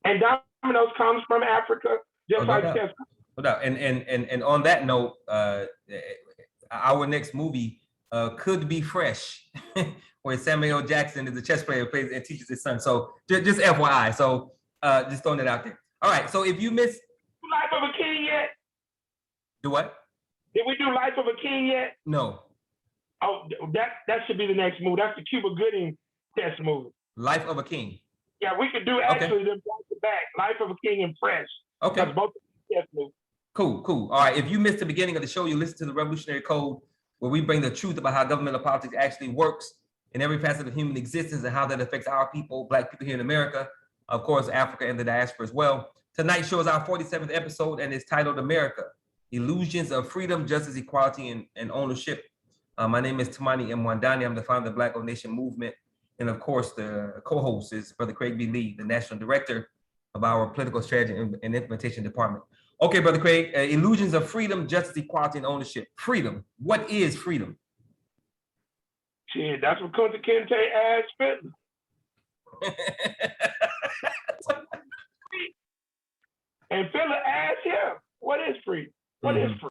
And Domino's comes from Africa, just like chess.
No doubt. And on that note, our next movie could be Fresh, where Samuel Jackson is a chess player, plays and teaches his son. So just FYI. So just throwing it out there. All right. So if you missed
Life of a King yet?
Do what?
Did we do Life of a King yet?
No.
Oh, that should be the next movie. That's the Cuba Gooding chess movie.
Life of a King.
Yeah, we could do actually them back to back. Life of a King and Fresh.
Okay.
That's both chess movies.
Cool. All right. If you missed the beginning of the show, you listen to the Revolutionary Code, where we bring the truth about how governmental politics actually works in every facet of human existence and how that affects our people, Black people here in America, of course, Africa and the diaspora as well. Tonight's show is our 47th episode, and it's titled America, Illusions of Freedom, Justice, Equality, and Ownership. My name is Tamani M. Wandani. I'm the founder of the Black Nation Movement. And of course, the co-host is Brother Craig B. Lee, the National Director of our Political Strategy and Implementation Department. Okay, Brother Craig, illusions of freedom, justice, equality, and ownership. Freedom. What is freedom?
Shit, that's what Kunta Kinte asked Fitler. And Fitler asked him, what is freedom? What is freedom?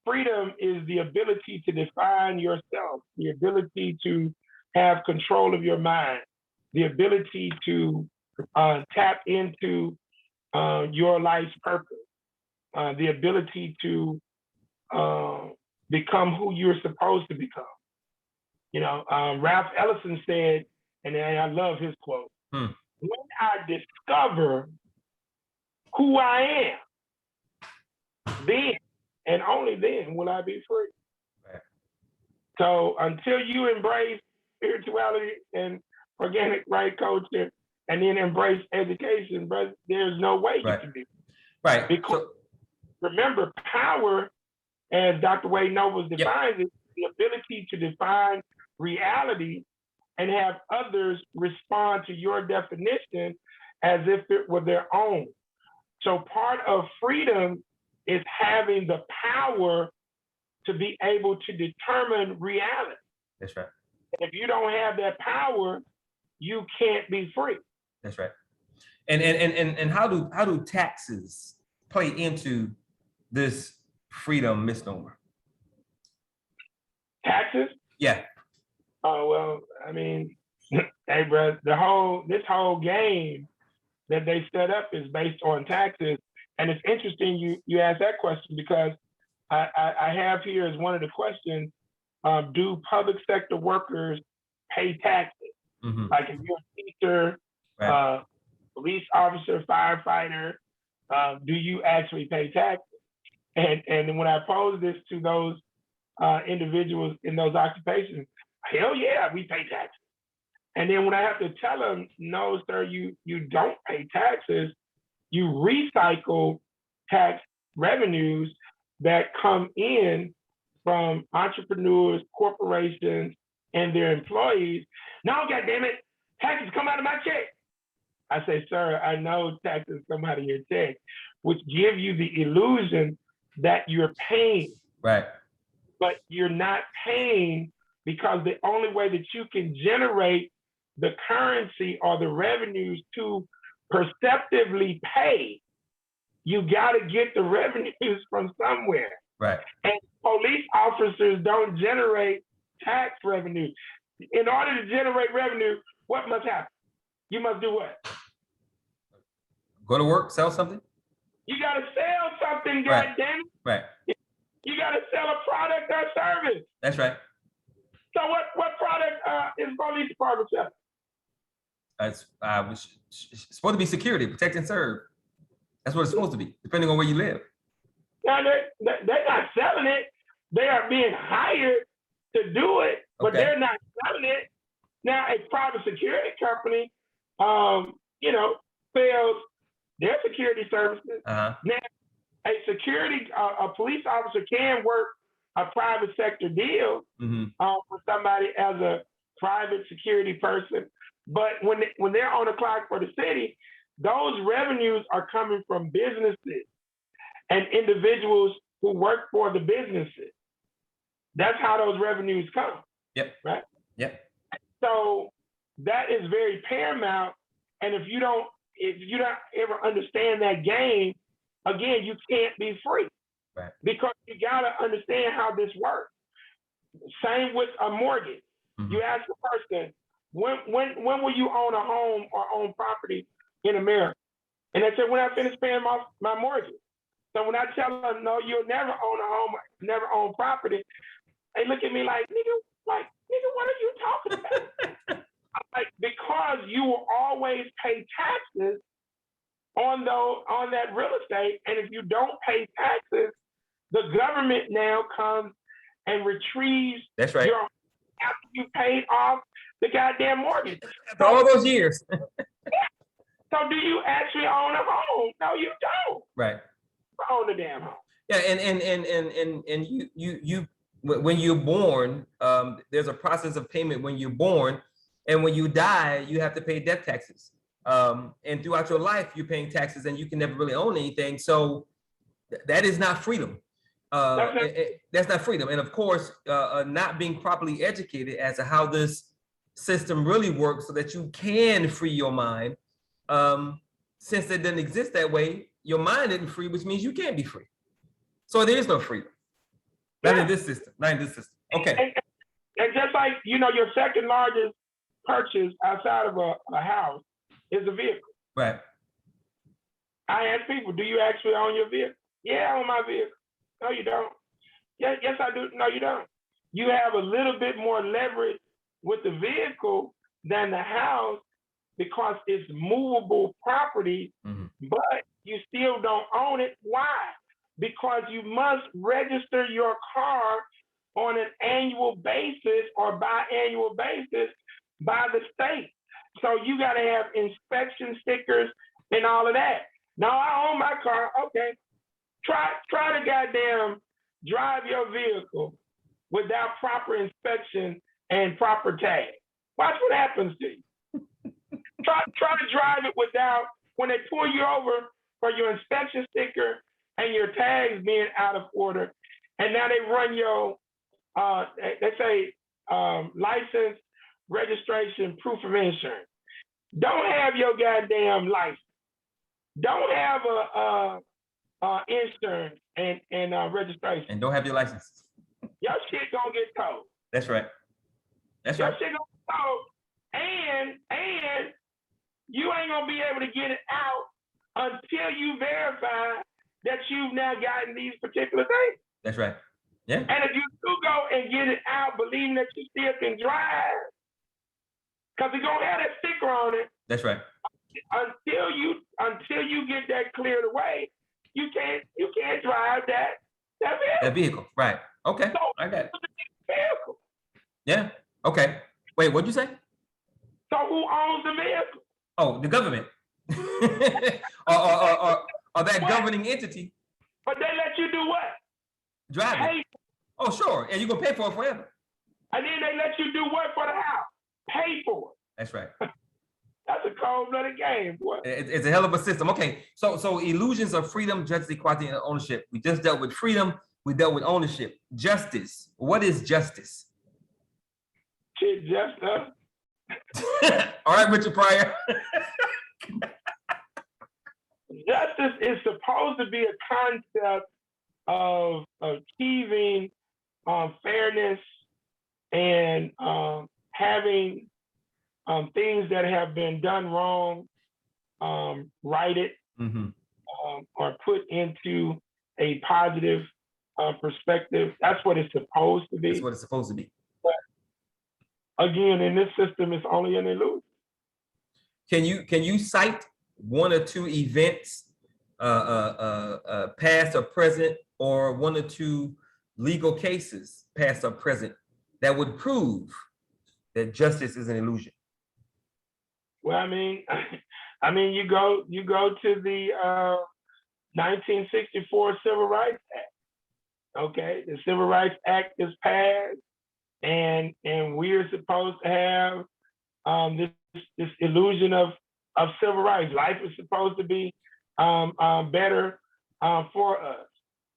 Freedom is the ability to define yourself, the ability to have control of your mind, the ability to tap into your life's purpose, the ability to become who you're supposed to become. You know, Ralph Ellison said, and I love his quote, when I discover who I am, then and only then will I be free. Right. So until you embrace spirituality and organic right culture and then embrace education, but there's no way you can be.
Right.
Because remember, power, as Dr. Wade Nobles defines it, the ability to define reality and have others respond to your definition as if it were their own. So part of freedom is having the power to be able to determine reality.
That's right.
If you don't have that power, you can't be free.
That's right. And how do taxes play into this freedom misnomer?
Taxes?
Yeah.
Oh, well, I mean, hey, bro, this whole game that they set up is based on taxes. And it's interesting you asked that question, because I have here as one of the questions, do public sector workers pay taxes?
Mm-hmm.
Like if you're a teacher,
right.
Police officer, firefighter, do you actually pay taxes? And when I pose this to those individuals in those occupations, hell yeah, we pay taxes. And then when I have to tell them, no, sir, you don't pay taxes, you recycle tax revenues that come in from entrepreneurs, corporations, and their employees. No, goddammit, taxes come out of my check. I say, sir, I know taxes come out of your check, which give you the illusion that you're paying.
Right.
But you're not paying, because the only way that you can generate the currency or the revenues to perceptively pay, you got to get the revenues from somewhere.
Right.
And police officers don't generate tax revenue. In order to generate revenue, what must happen? You must do what?
Go to work, sell something?
You got to sell something,
right.
goddammit.
Right.
You got to sell a product or service.
That's right.
So what product is police department selling?
It's supposed to be security, protect and serve. That's what it's supposed to be, depending on where you live.
Now, they're not selling it. They are being hired to do it, but they're not selling it. Now, a private security company, sells their security services.
Uh-huh.
Now, a police officer can work a private sector deal with somebody as a private security person. But when they're on the clock for the city, those revenues are coming from businesses and individuals who work for the businesses. That's how those revenues come.
Yep.
Right?
Yep.
So that is very paramount. And if you don't ever understand that game, again, you can't be free.
Right.
Because you gotta understand how this works. Same with a mortgage. You ask the person, when will you own a home or own property in America? And they say, when I finish paying my mortgage. So when I tell them, no, you'll never own a home, never own property, they look at me like, nigga, what are you talking about? I'm like, because you will always pay taxes on that real estate. And if you don't pay taxes, the government now comes and retrieves
That's right.
your after you paid off the goddamn mortgage.
For all those years.
So do you actually own a home? No, you don't.
Right.
You own a damn home.
Yeah, and you when you're born, there's a process of payment when you're born, and when you die, you have to pay death taxes. And throughout your life, you're paying taxes, and you can never really own anything. So that is not freedom. That's not freedom. And of course, not being properly educated as to how this system really works so that you can free your mind. Since it doesn't exist that way, your mind isn't free, which means you can't be free. So there is no freedom. Not in this system. Not in this system. Okay.
And just like, your second largest purchase outside of a house is a vehicle.
Right.
I ask people, do you actually own your vehicle? Yeah, I own my vehicle. No, you don't. Yes, I do. No, you don't. You have a little bit more leverage with the vehicle than the house because it's movable property, but you still don't own it. Why? Because you must register your car on an annual basis or biannual basis by the state. So you got to have inspection stickers and all of that. Now I own my car. Okay. try to goddamn drive your vehicle without proper inspection and proper tag. Watch what happens to you. Try to drive it without, when they pull you over for your inspection sticker and your tags being out of order, and now they run your, they say license, registration, proof of insurance. Don't have your goddamn license. Don't have insurance and registration.
And don't have your license.
Your shit gonna get towed.
That's right. That's
your
right.
Shit gonna get towed, and you ain't gonna be able to get it out until you verify that you've now gotten these particular things.
That's right. Yeah.
And if you do go and get it out, believing that you still can drive, because it's gonna have that sticker on it.
That's right.
Until you get that cleared away, you can't drive that vehicle.
That vehicle, right? Okay,
So,
I got it.
Vehicle.
Yeah. Okay. Wait, what'd you say?
So who owns the vehicle?
Oh, the government, or that governing entity.
But they let you do what?
Drive it. Oh, sure, and you're gonna pay for it forever.
And then they let you do what for the house? Pay for it.
That's right.
That's a cold-blooded game, boy.
It's a hell of a system. Okay, so illusions of freedom, justice, equality, and ownership. We just dealt with freedom. We dealt with ownership. Justice. What is justice?
Shit, just
All right, Richard Pryor.
Justice is supposed to be a concept of achieving fairness and having things that have been done wrong righted or put into a positive perspective. That's what it's supposed to be.
That's what it's supposed to be.
But again, in this system, it's only an illusion.
Can you cite one or two events, past or present, or one or two legal cases, past or present, that would prove that justice is an illusion?
Well, I mean, you go to the 1964 Civil Rights Act. Okay, the Civil Rights Act is passed, and we're supposed to have this illusion of civil rights. Life is supposed to be better for us.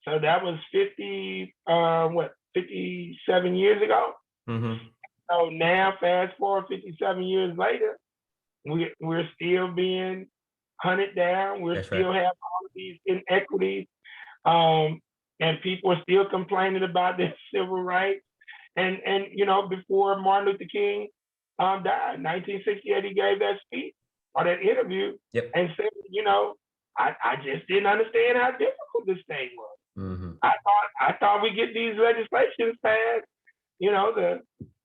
So that was 57 years ago. So now, fast forward 57 years later, we're still being hunted down. We still have all of these inequities, and people are still complaining about their civil rights. And before Martin Luther King died in 1968, he gave that speech or that interview and said, I just didn't understand how difficult this thing was. I thought we get these legislations passed, the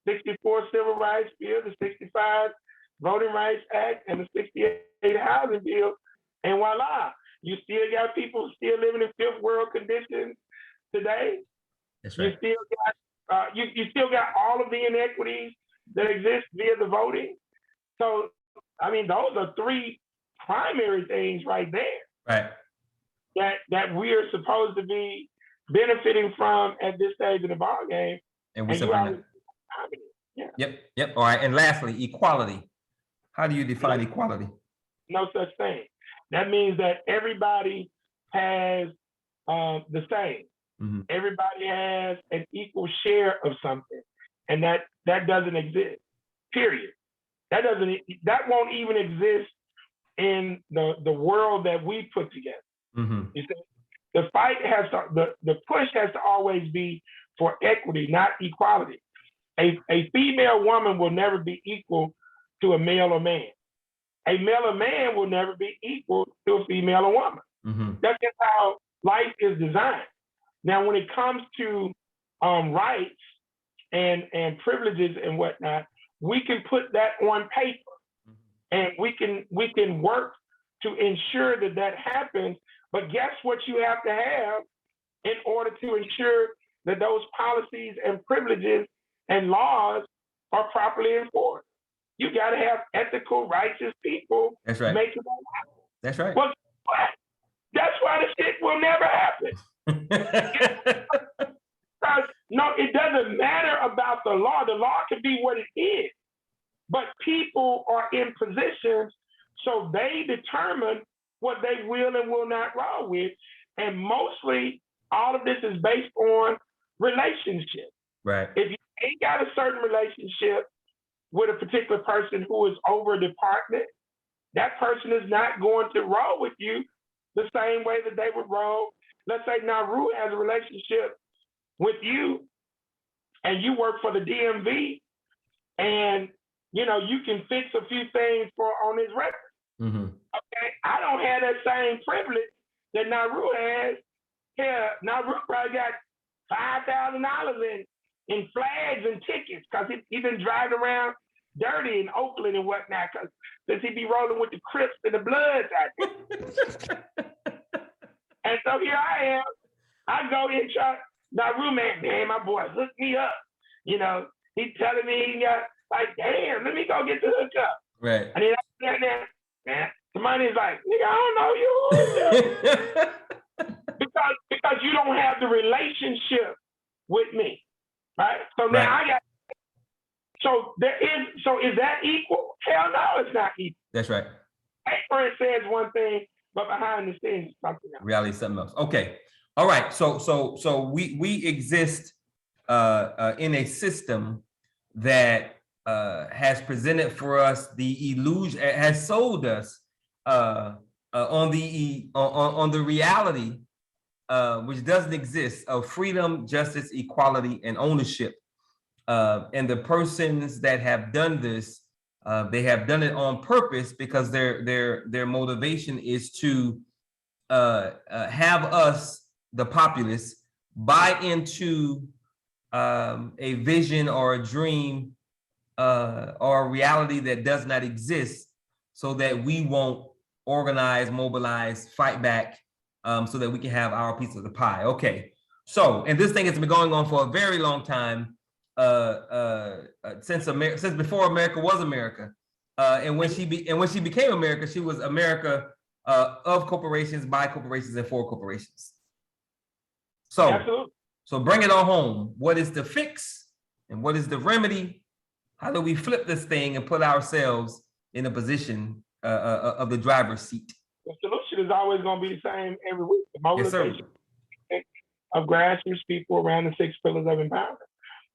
64 Civil Rights Bill, the 65 Voting Rights Act, and the 68 Housing Bill, and voila, you still got people still living in fifth world conditions today.
That's right.
You still got all of the inequities that exist via the voting. So, I mean, those are three primary things right there.
Right.
That we are supposed to be benefiting from at this stage of the ball game.
And we're simply not. Yep. All right. And lastly, equality. How do you define equality?
No such thing. That means that everybody has the same. Everybody has an equal share of something, and that doesn't exist. Period. That won't even exist in the world that we put together. You see, the fight has to, the push has to always be for equity, not equality. A female woman will never be equal to a male or man. A male or man will never be equal to a female or woman. That's just how life is designed. Now, when it comes to rights and privileges and whatnot, we can put that on paper, and we can work to ensure that happens. But guess what you have to have in order to ensure that those policies and privileges and laws are properly enforced? You got to have ethical, righteous people.
That's right.
Making that happen.
That's right.
Well, that's why the shit will never happen. No, it doesn't matter about the law. The law can be what it is, but people are in positions so they determine what they will and will not roll with. And mostly all of this is based on relationships.
Right.
If you ain't got a certain relationship with a particular person who is over a department, that person is not going to roll with you the same way that they would roll. Let's say Nauru has a relationship with you and you work for the DMV and you can fix a few things on his record.
Mm-hmm.
Okay, I don't have that same privilege that Nauru has. Yeah, Nauru probably got $5,000 in flags and tickets because he's been driving around dirty in Oakland and whatnot because he be rolling with the Crips and the Bloods out there. And so here I am. I go in try. Nauru, man, my boy hooked me up. He's telling me he got damn, let me go get the hookup.
Right.
And then I'm there, man, somebody's like, nigga, I don't know you. because you don't have the relationship with me. Right? So now I got so is that equal? Hell no, it's not equal.
That's right.
Paper it says one thing, but behind the scenes something else.
Reality is something else. Okay. All right. So we exist in a system that has presented for us the illusion, has sold us on the reality which doesn't exist of freedom, justice, equality, and ownership. And the persons that have done this, they have done it on purpose because their motivation is to have us, the populace, buy into a vision or a dream or a reality that does not exist, so that we won't organize, mobilize, fight back, so that we can have our piece of the pie. Okay, so, and this thing has been going on for a very long time, since before America was America, and when she became America, she was America of corporations, by corporations, and for corporations. So,
absolutely.
So bring it on home. What is the fix and what is the remedy? How do we flip this thing and put ourselves in a position of the driver's seat?
The solution is always going to be the same every week. The mobilization of grassroots people around the 6 pillars of empowerment.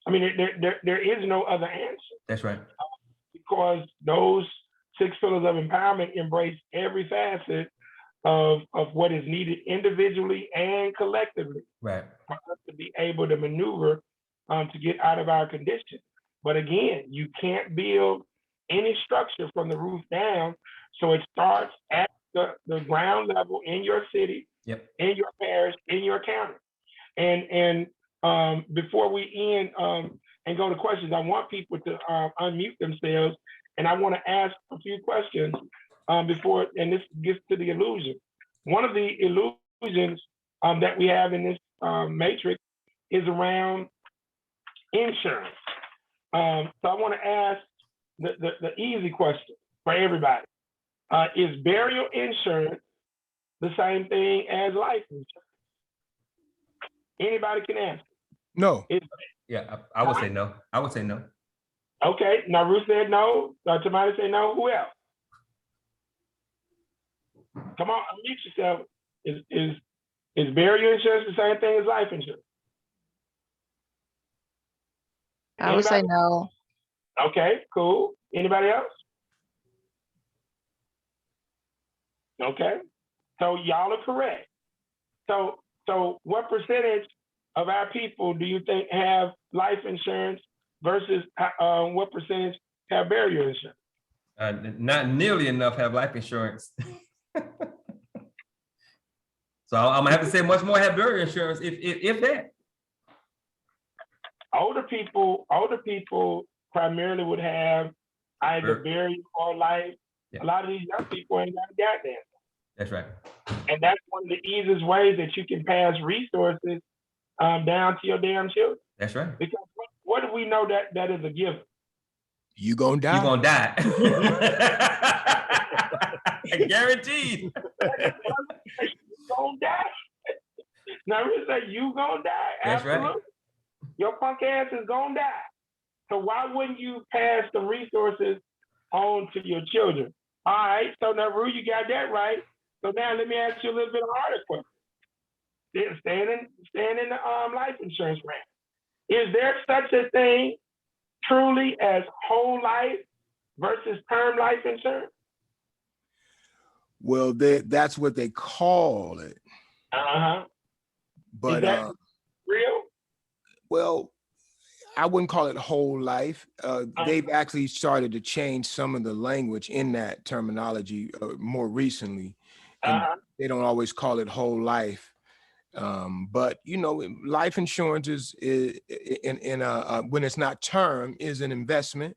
I mean, there is no other answer.
That's right.
Because those 6 pillars of empowerment embrace every facet of what is needed individually and collectively,
right,
for us to be able to maneuver to get out of our condition. But again, you can't build any structure from the roof down. So it starts at the ground level in your city,
yep,
in your parish, in your county. And before we end and go to questions, I want people to unmute themselves, and I want to ask a few questions before, and this gets to the illusion. One of the illusions that we have in this matrix is around insurance. So I want to ask the easy question for everybody. Is burial insurance the same thing as life insurance? Anybody can answer.
No.
Yeah, I would say no. I would say no.
Okay, Nauru said no. Tamani said no. Who else? Come on, unmute yourself. Is burial insurance the same thing as life insurance?
I would say no.
Okay, cool. Anybody else? Okay, so y'all are correct. So what percentage of our people do you think have life insurance versus what percentage have burial insurance?
Not nearly enough have life insurance. So I'm gonna have to say much more have burial insurance, if that.
Older people primarily would have either burial or life. Yeah. A lot of these young people ain't got a goddamn.
That's right.
And that's one of the easiest ways that you can pass resources down to your damn children.
That's right.
Because what do we know that is a given?
You gonna die.
You gonna die. Guaranteed.
You gonna die. say you gonna die.
That's right.
Absolutely. Your punk ass is gonna die. So why wouldn't you pass the resources on to your children? All right, so now Rue, you got that right. So now let me ask you a little bit of harder question. Staying in the life insurance range. Is there such a thing truly as whole life versus term life insurance?
Well, that's what they call it. But
is that real?
Well, I wouldn't call it whole life. They've actually started to change some of the language in that terminology more recently, and they don't always call it whole life. But you know, life insurance is when it's not term is an investment,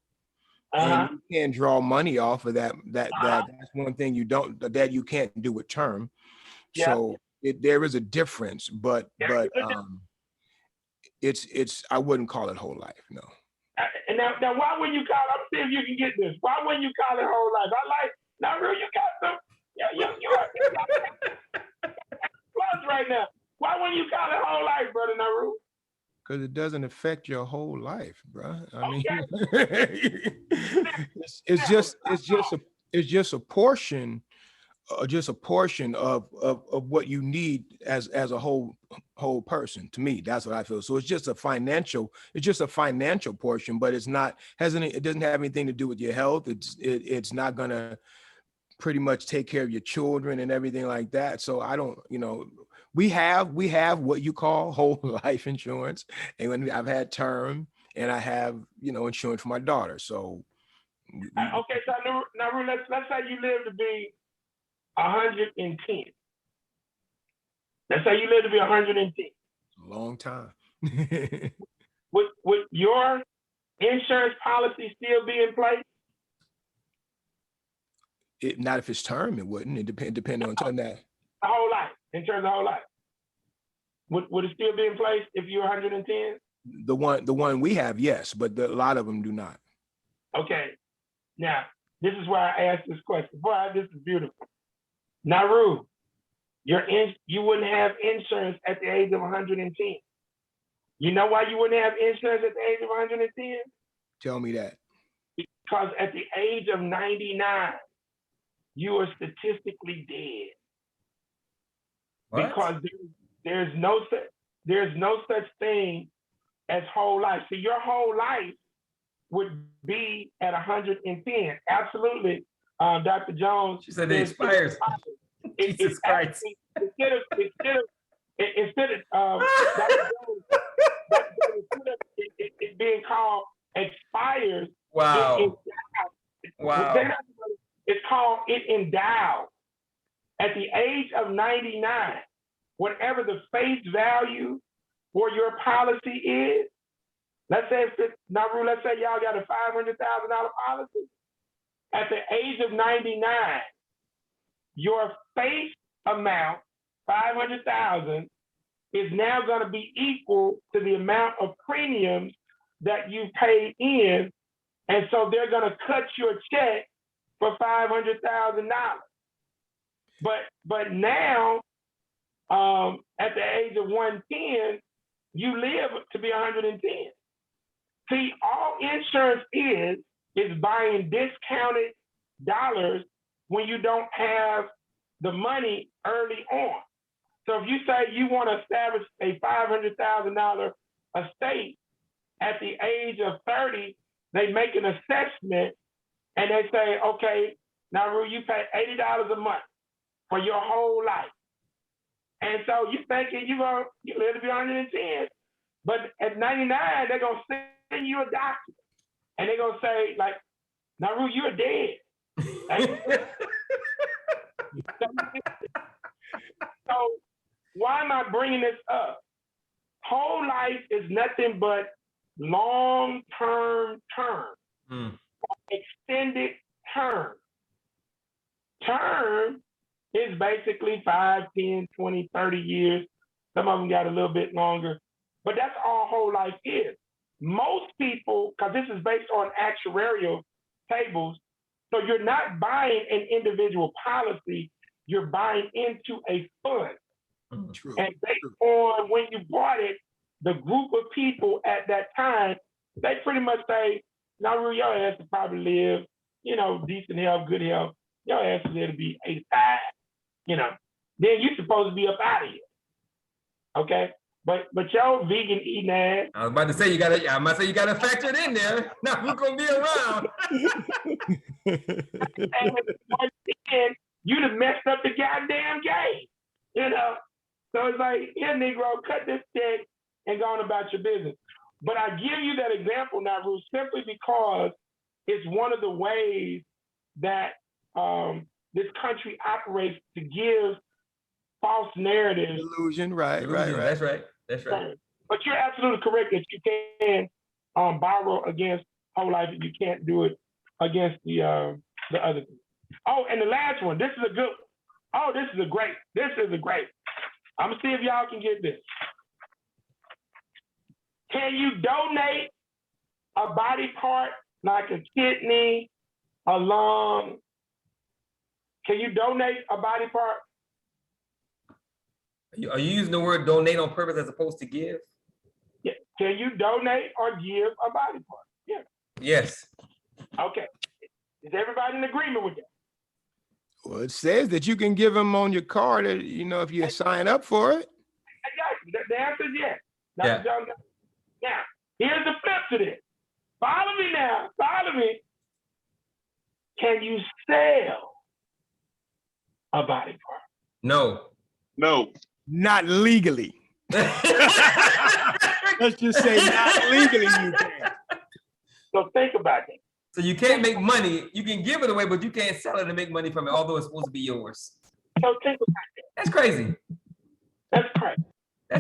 and you can draw money off of that. That's one thing you can't do with term.
Yeah.
So there is a difference, but it's I wouldn't call it whole life, no.
And now why wouldn't you call it? I'm see if you can get this. Why wouldn't you call it whole life? I like now, Real, you got some. You're plus right now. Why wouldn't you call it whole life, brother Naru?
Because it doesn't affect your whole life, bro. I mean, it's just a portion, of what you need as a whole person. To me, that's what I feel. So it's just a financial portion, but it doesn't have anything to do with your health. It's not gonna pretty much take care of your children and everything like that. So I don't, we have what you call whole life insurance, and when I've had term, and I have insurance for my daughter. So
okay, so now let's say you live to be 110. Let's say you live to be 110.
A long time.
Would your insurance policy still be in place?
Not if it's term, it wouldn't. It depend on that.
The whole life, in terms of whole life. Would it still be in place if you're 110?
The one we have, yes, but a lot of them do not.
Okay. Now, this is why I asked this question. Boy, this is beautiful. Naru, you wouldn't have insurance at the age of 110. You know why you wouldn't have insurance at the age of 110?
Tell me that.
Because at the age of 99, you are statistically dead.
What?
Because there's no such thing as whole life. So your whole life would be at 110. Absolutely, Dr. Jones.
She said it expires. Jesus Christ.
Instead of it being called expires.
Wow. Wow.
It's called it endows. At the age of 99, whatever the face value for your policy is, let's say y'all got a $500,000 policy. At the age of 99, your face amount, 500,000, is now going to be equal to the amount of premiums that you paid in, and so they're going to cut your check for $500,000. But now, at the age of 110, you live to be 110. See, all insurance is buying discounted dollars when you don't have the money early on. So if you say you want to establish a $500,000 estate at the age of 30, they make an assessment and they say, okay, now Rue, you pay $80 a month for your whole life. And so you're thinking you live to be 110. But at 99, they're going to send you a doctor. And they're going to say, like, Naru, you're dead. So why am I bringing this up? Whole life is nothing but long-term term, extended term. Term is basically 5, 10, 20, 30 years. Some of them got a little bit longer, but that's all whole life is. Most people, because this is based on actuarial tables, so you're not buying an individual policy, you're buying into a fund.
True.
And based on when you bought it, the group of people at that time, they pretty much say, now your ass to probably live, you know, decent health, good health. Your ass is there to be 85, you know. Then you're supposed to be up out of here. Okay? But your vegan eating ass.
I was about to say you gotta factor it in there. Now who's gonna be around?
And then you'd have messed up the goddamn game. You know? So it's like, here, Negro, cut this check and go on about your business. But I give you that example now, Ruth, simply because it's one of the ways that this country operates to give false narratives.
Illusion, right.
That's right.
But you're absolutely correct that you can borrow against whole life, and you can't do it against the other thing. Oh, and the last one, this is a good one. Oh, this is a great. I'm gonna see if y'all can get this. Can you donate a body part like a kidney, a lung? Can you donate a body part?
Are you using the word donate on purpose as opposed to give?
Yeah. Can you donate or give a body part? Yeah.
Yes.
Okay. Is everybody in agreement with that?
Well, it says that you can give them on your card, you know, if you sign up for it.
Exactly. The answer is yes.
Yeah.
Now, here's the flip to this. Follow me now. Follow me. Can you sell a body part?
No.
Not legally. Let's just say not legally you can.
So think about it.
So you can't make money. You can give it away, but you can't sell it and make money from it, although it's supposed to be yours.
So think about it.
That's crazy.
That's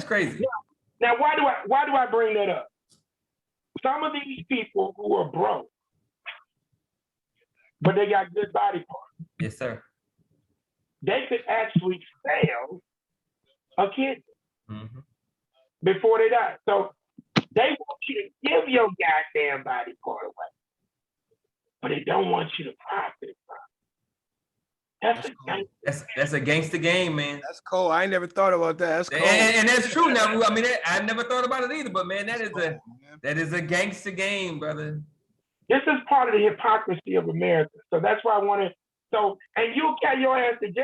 crazy. Now, why do I bring that up? Some of these people who are broke, but they got good body parts.
Yes, sir.
They could actually sell a kidney before they die. So they want you to give your goddamn body part away, but they don't want you to profit from it.
That's a gangster game, man.
That's cool. I ain't never thought about that. That's cool.
And that's true. Now, I mean, I never thought about it either. But man, that is a gangster game, brother.
This is part of the hypocrisy of America. So that's why I want to. So, and you'll carry your ass to jail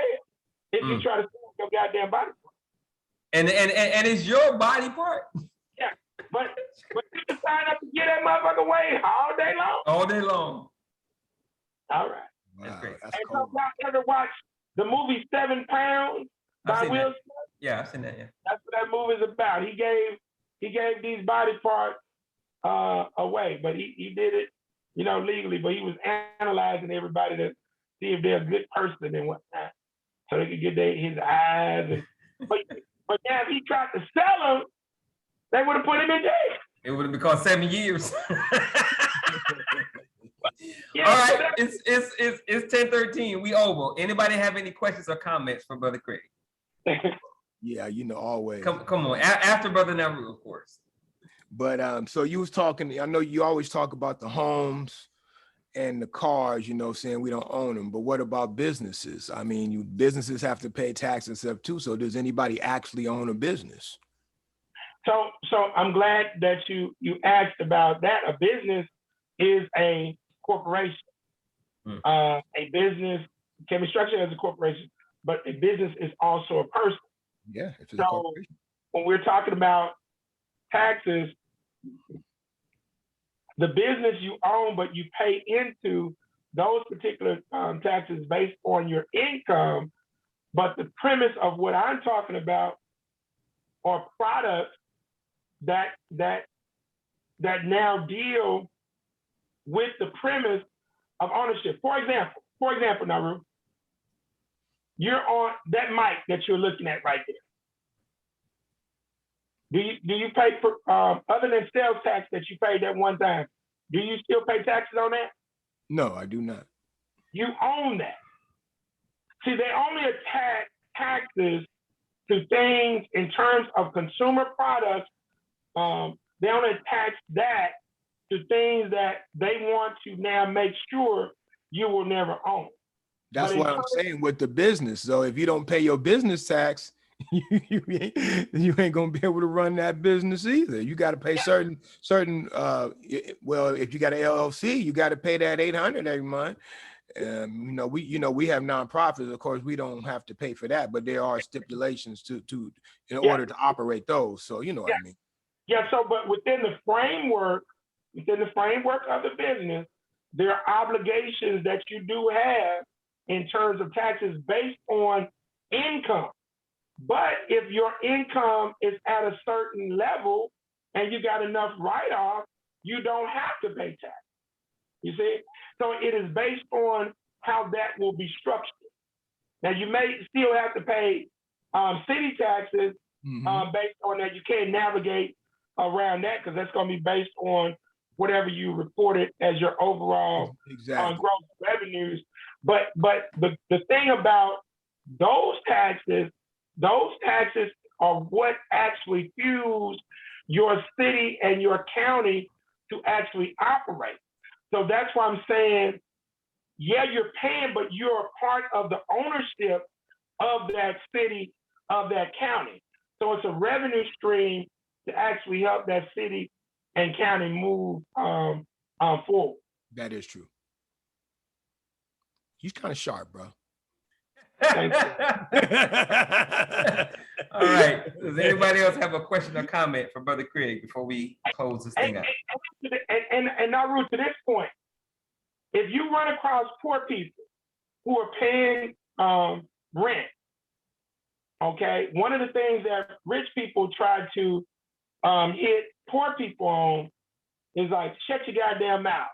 if you try to sell your goddamn body part.
And it's your body part.
Yeah, but you can sign up to get that motherfucker away all day long.
All day long.
All right.
Wow,
That's great.
that's
And
cool.
so y'all ever watch the movie 7 Pounds by Will Smith?
Yeah, I've seen that. Yeah.
That's what that movie's about. He gave these body parts away, but he did it, you know, legally. But he was analyzing everybody to see if they're a good person and whatnot, so they could get his eyes. And, but now if he tried to sell them, they would have put him in jail.
It would have been called 7 years.
Yeah,
all right, it's 10:13. We over. Anybody have any questions or comments for Brother Craig?
Yeah, you know, always.
Come on. After Brother Naru, of course.
But so you was talking, I know you always talk about the homes and the cars, you know, saying we don't own them. But what about businesses? I mean, businesses have to pay taxes and stuff too. So does anybody actually own a business?
So I'm glad that you asked about that. A business is a corporation. A business can be structured as a corporation, but a business is also a person.
Yeah. If it's
so
a corporation.
When we're talking about taxes, the business you own, but you pay into those particular taxes based on your income. But the premise of what I'm talking about are products that now deal with the premise of ownership. For example, Naru, you're on that mic that you're looking at right there. Do you pay for other than sales tax that you paid that one time? Do you still pay taxes on that?
No, I do not.
You own that. See, they only attach taxes to things in terms of consumer products. They only attach that to things that they want to now make sure you will never own.
That's what I'm saying with the business. So if you don't pay your business tax you ain't gonna be able to run that business either. You got to pay certain well, if you got an LLC, you got to pay that $800 every month. We have nonprofits. Of course, we don't have to pay for that, but there are stipulations in order to operate those. So you know what I mean.
Yeah. So, but within the framework of the business, there are obligations that you do have in terms of taxes based on income. But if your income is at a certain level and you got enough write-off, you don't have to pay tax. You see? So it is based on how that will be structured. Now, you may still have to pay city taxes based on that. You can't navigate around that because that's going to be based on whatever you reported as your overall gross revenues. But the thing about those taxes are what actually fuels your city and your county to actually operate. So that's why I'm saying, yeah, you're paying, but you're a part of the ownership of that city, of that county. So it's a revenue stream to actually help that city and county move forward.
That is true. He's kind of sharp, bro.
Thank you.
All right. Does anybody else have a question or comment for Brother Craig before we close this thing out?
And Naru, to this point, if you run across poor people who are paying rent, okay, one of the things that rich people try to hit poor people on is like, shut your goddamn mouth.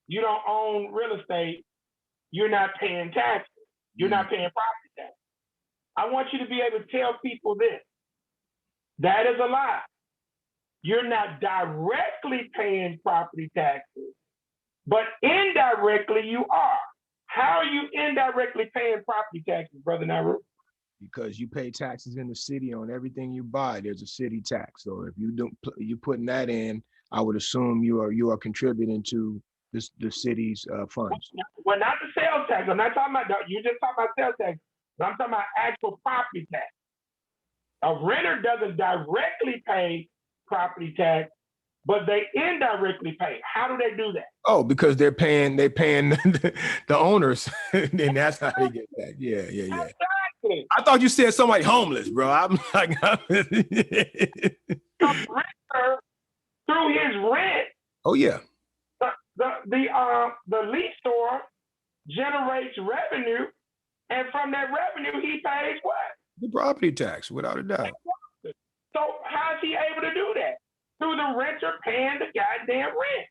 You don't own real estate. You're not paying taxes. You're not paying property tax. I want you to be able to tell people this. That is a lie. You're not directly paying property taxes, but indirectly you are. How are you indirectly paying property taxes, Brother Naru?
Because you pay taxes in the city on everything you buy. There's a city tax. So if you putting that in, I would assume you are contributing to the city's funds.
Well, not the sales tax. I'm not talking about that. You just talking about sales tax. But I'm talking about actual property tax. A renter doesn't directly pay property tax, but they indirectly pay. How do they do that?
Oh, because they're paying the owners, and that's how they get that. Yeah.
Exactly.
I thought you said somebody homeless, bro. I'm like,
The renter, through his rent.
Oh yeah.
The leaseor generates revenue, and from that revenue, he pays what?
The property tax, without a doubt.
So how is he able to do that? Through the renter paying the goddamn rent.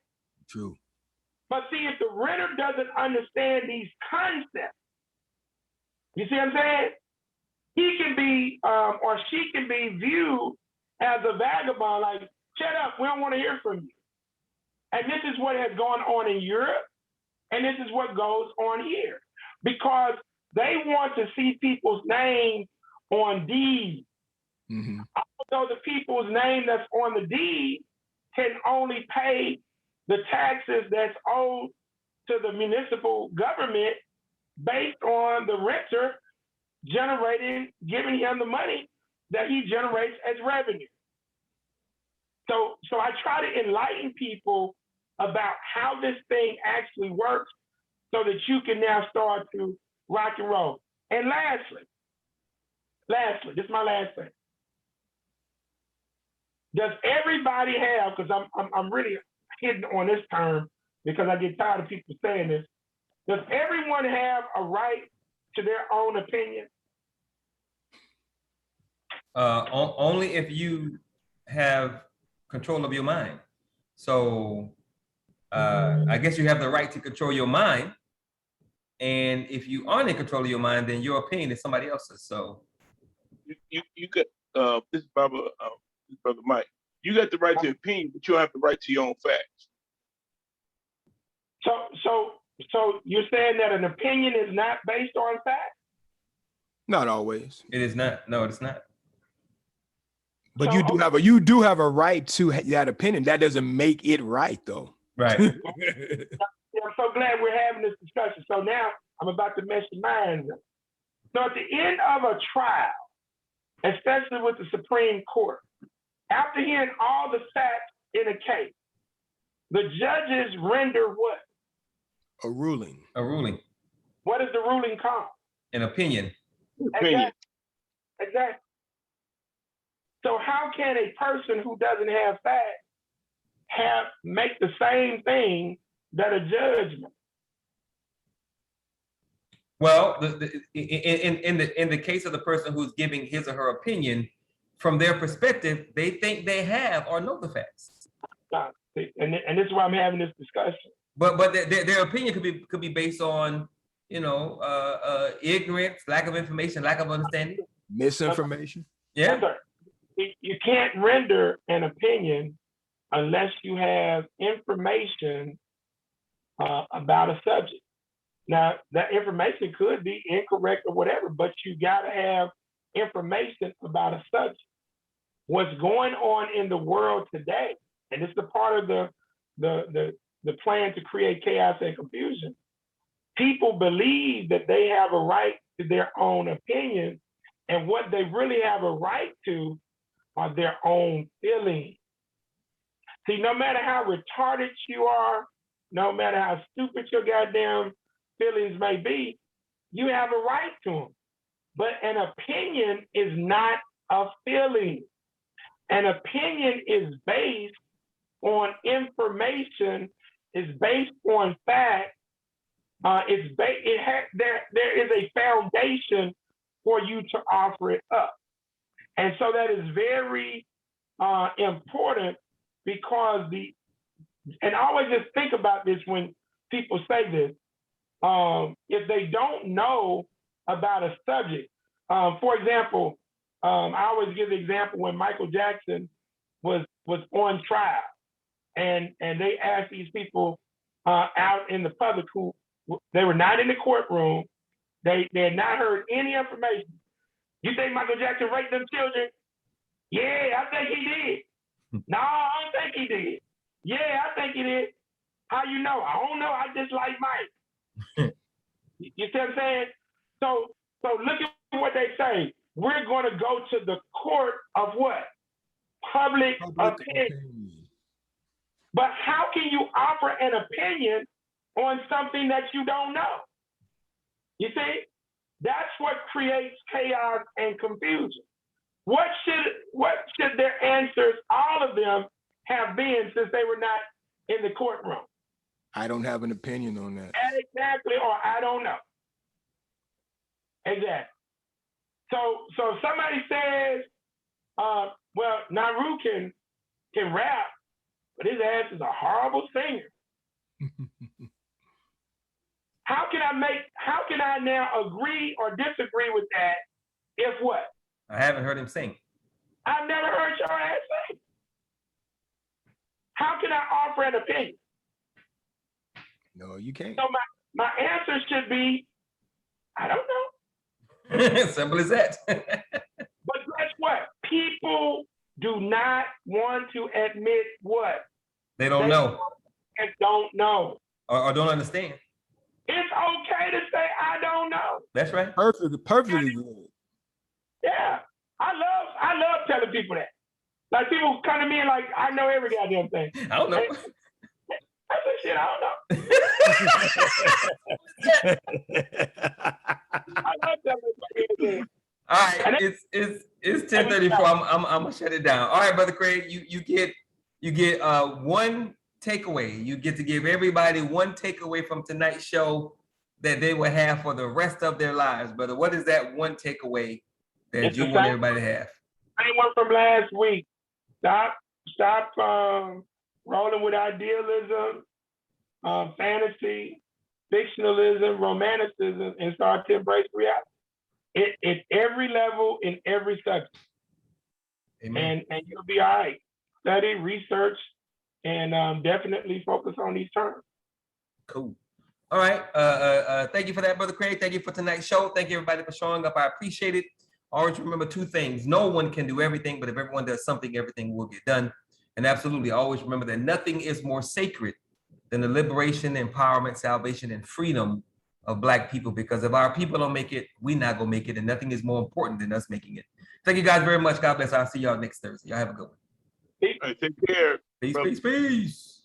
True.
But see, if the renter doesn't understand these concepts, you see what I'm saying? He can be, or she can be viewed as a vagabond, like, shut up, we don't want to hear from you. And this is what has gone on in Europe, and this is what goes on here. Because they want to see people's names on deeds. Although the people's name that's on the deed can only pay the taxes that's owed to the municipal government based on the renter giving him the money that he generates as revenue. So I try to enlighten people about how this thing actually works so that you can now start to rock and roll. And lastly, this is my last thing. Does everybody have, because I'm really hitting on this term because I get tired of people saying this, does everyone have a right to their own opinion?
Only if you have control of your mind. So I guess you have the right to control your mind. And if you aren't in control of your mind, then your opinion is somebody else's. So
you got this is Brother Mike. You got the right to opinion, but you don't have the right to your own facts.
So you're saying that an opinion is not based on facts?
Not always.
it is not. No, it's not.
But
So,
you do have a right to that opinion. That doesn't make it right, though.
Right.
Yeah, I'm so glad we're having this discussion. So now I'm about to mess your minds up. So at the end of a trial, especially with the Supreme Court. After hearing all the facts in a case, the judges render what?
A ruling.
A ruling.
What is the ruling called?
An opinion.
Opinion.
Exactly. So how can a person who doesn't have facts make the same thing that a judge makes?
Well, in the case of the person who's giving his or her opinion, from their perspective, they think they have or know the facts.
And this is why I'm having this discussion.
But their opinion could be based on, you know, ignorance, lack of information, lack of understanding,
Misinformation.
Yeah.
You can't render an opinion unless you have information about a subject. Now, that information could be incorrect or whatever, but you got to have information about a subject. What's going on in the world today, and it's a part of the plan to create chaos and confusion. People believe that they have a right to their own opinion, and what they really have a right to are their own feelings. See, no matter how retarded you are, no matter how stupid your goddamn feelings may be, you have a right to them. But an opinion is not a feeling. An opinion is based on information, is based on fact. There is a foundation for you to offer it up. And so that is very important, because and I always just think about this when people say this, if they don't know about a subject. For example, I always give the example when Michael Jackson was on trial, and they asked these people out in the public who they were not in the courtroom, they had not heard any information. You think Michael Jackson raped them children? Yeah, I think he did. No, I don't think he did. Yeah, I think he did. How you know? I don't know. I just like Mike. You see what I'm saying? So look at what they say. We're going to go to the court of what? Public opinion. But how can you offer an opinion on something that you don't know? You see? That's what creates chaos and confusion. What should their answers, all of them, have been since they were not in the courtroom?
I don't have an opinion on that.
Exactly, or I don't know. Exactly. So if somebody says, well, Naru can rap, but his ass is a horrible singer. How can I now agree or disagree with that if what?
I haven't heard him sing.
I've never heard your ass sing. How can I offer an opinion?
No, you can't.
So my answer should be, I don't know.
Simple as that.
But guess what? People do not want to admit what?
They don't know.
And don't know.
Or don't understand.
It's okay to say I don't know.
That's right.
Perfectly good.
Yeah. I love telling people that. Like, people come to me and like, I know every goddamn thing.
I don't know.
I said, shit, I don't know. I love telling people.
All right, it's 10:34. I'm gonna shut it down. All right, Brother Craig, you get one takeaway. You get to give everybody one takeaway from tonight's show that they will have for the rest of their lives, brother. What is that one takeaway that you want everybody to have?
Same one from last week. Stop rolling with idealism, fantasy, fictionalism, romanticism, and start to embrace reality. At every level, in every subject. Amen. And you'll be all right. Study, research, and definitely focus on these terms.
Cool. All right. Thank you for that, Brother Craig. Thank you for tonight's show. Thank you, everybody, for showing up. I appreciate it. Always remember two things. No one can do everything, but if everyone does something, everything will get done. And absolutely, always remember that nothing is more sacred than the liberation, empowerment, salvation, and freedom of Black people, because if our people don't make it, we not gonna make it, and nothing is more important than us making it. Thank you guys very much. God bless. I'll see y'all next Thursday. Y'all have a good one.
All right, take care.
Peace,
brother.
peace, peace.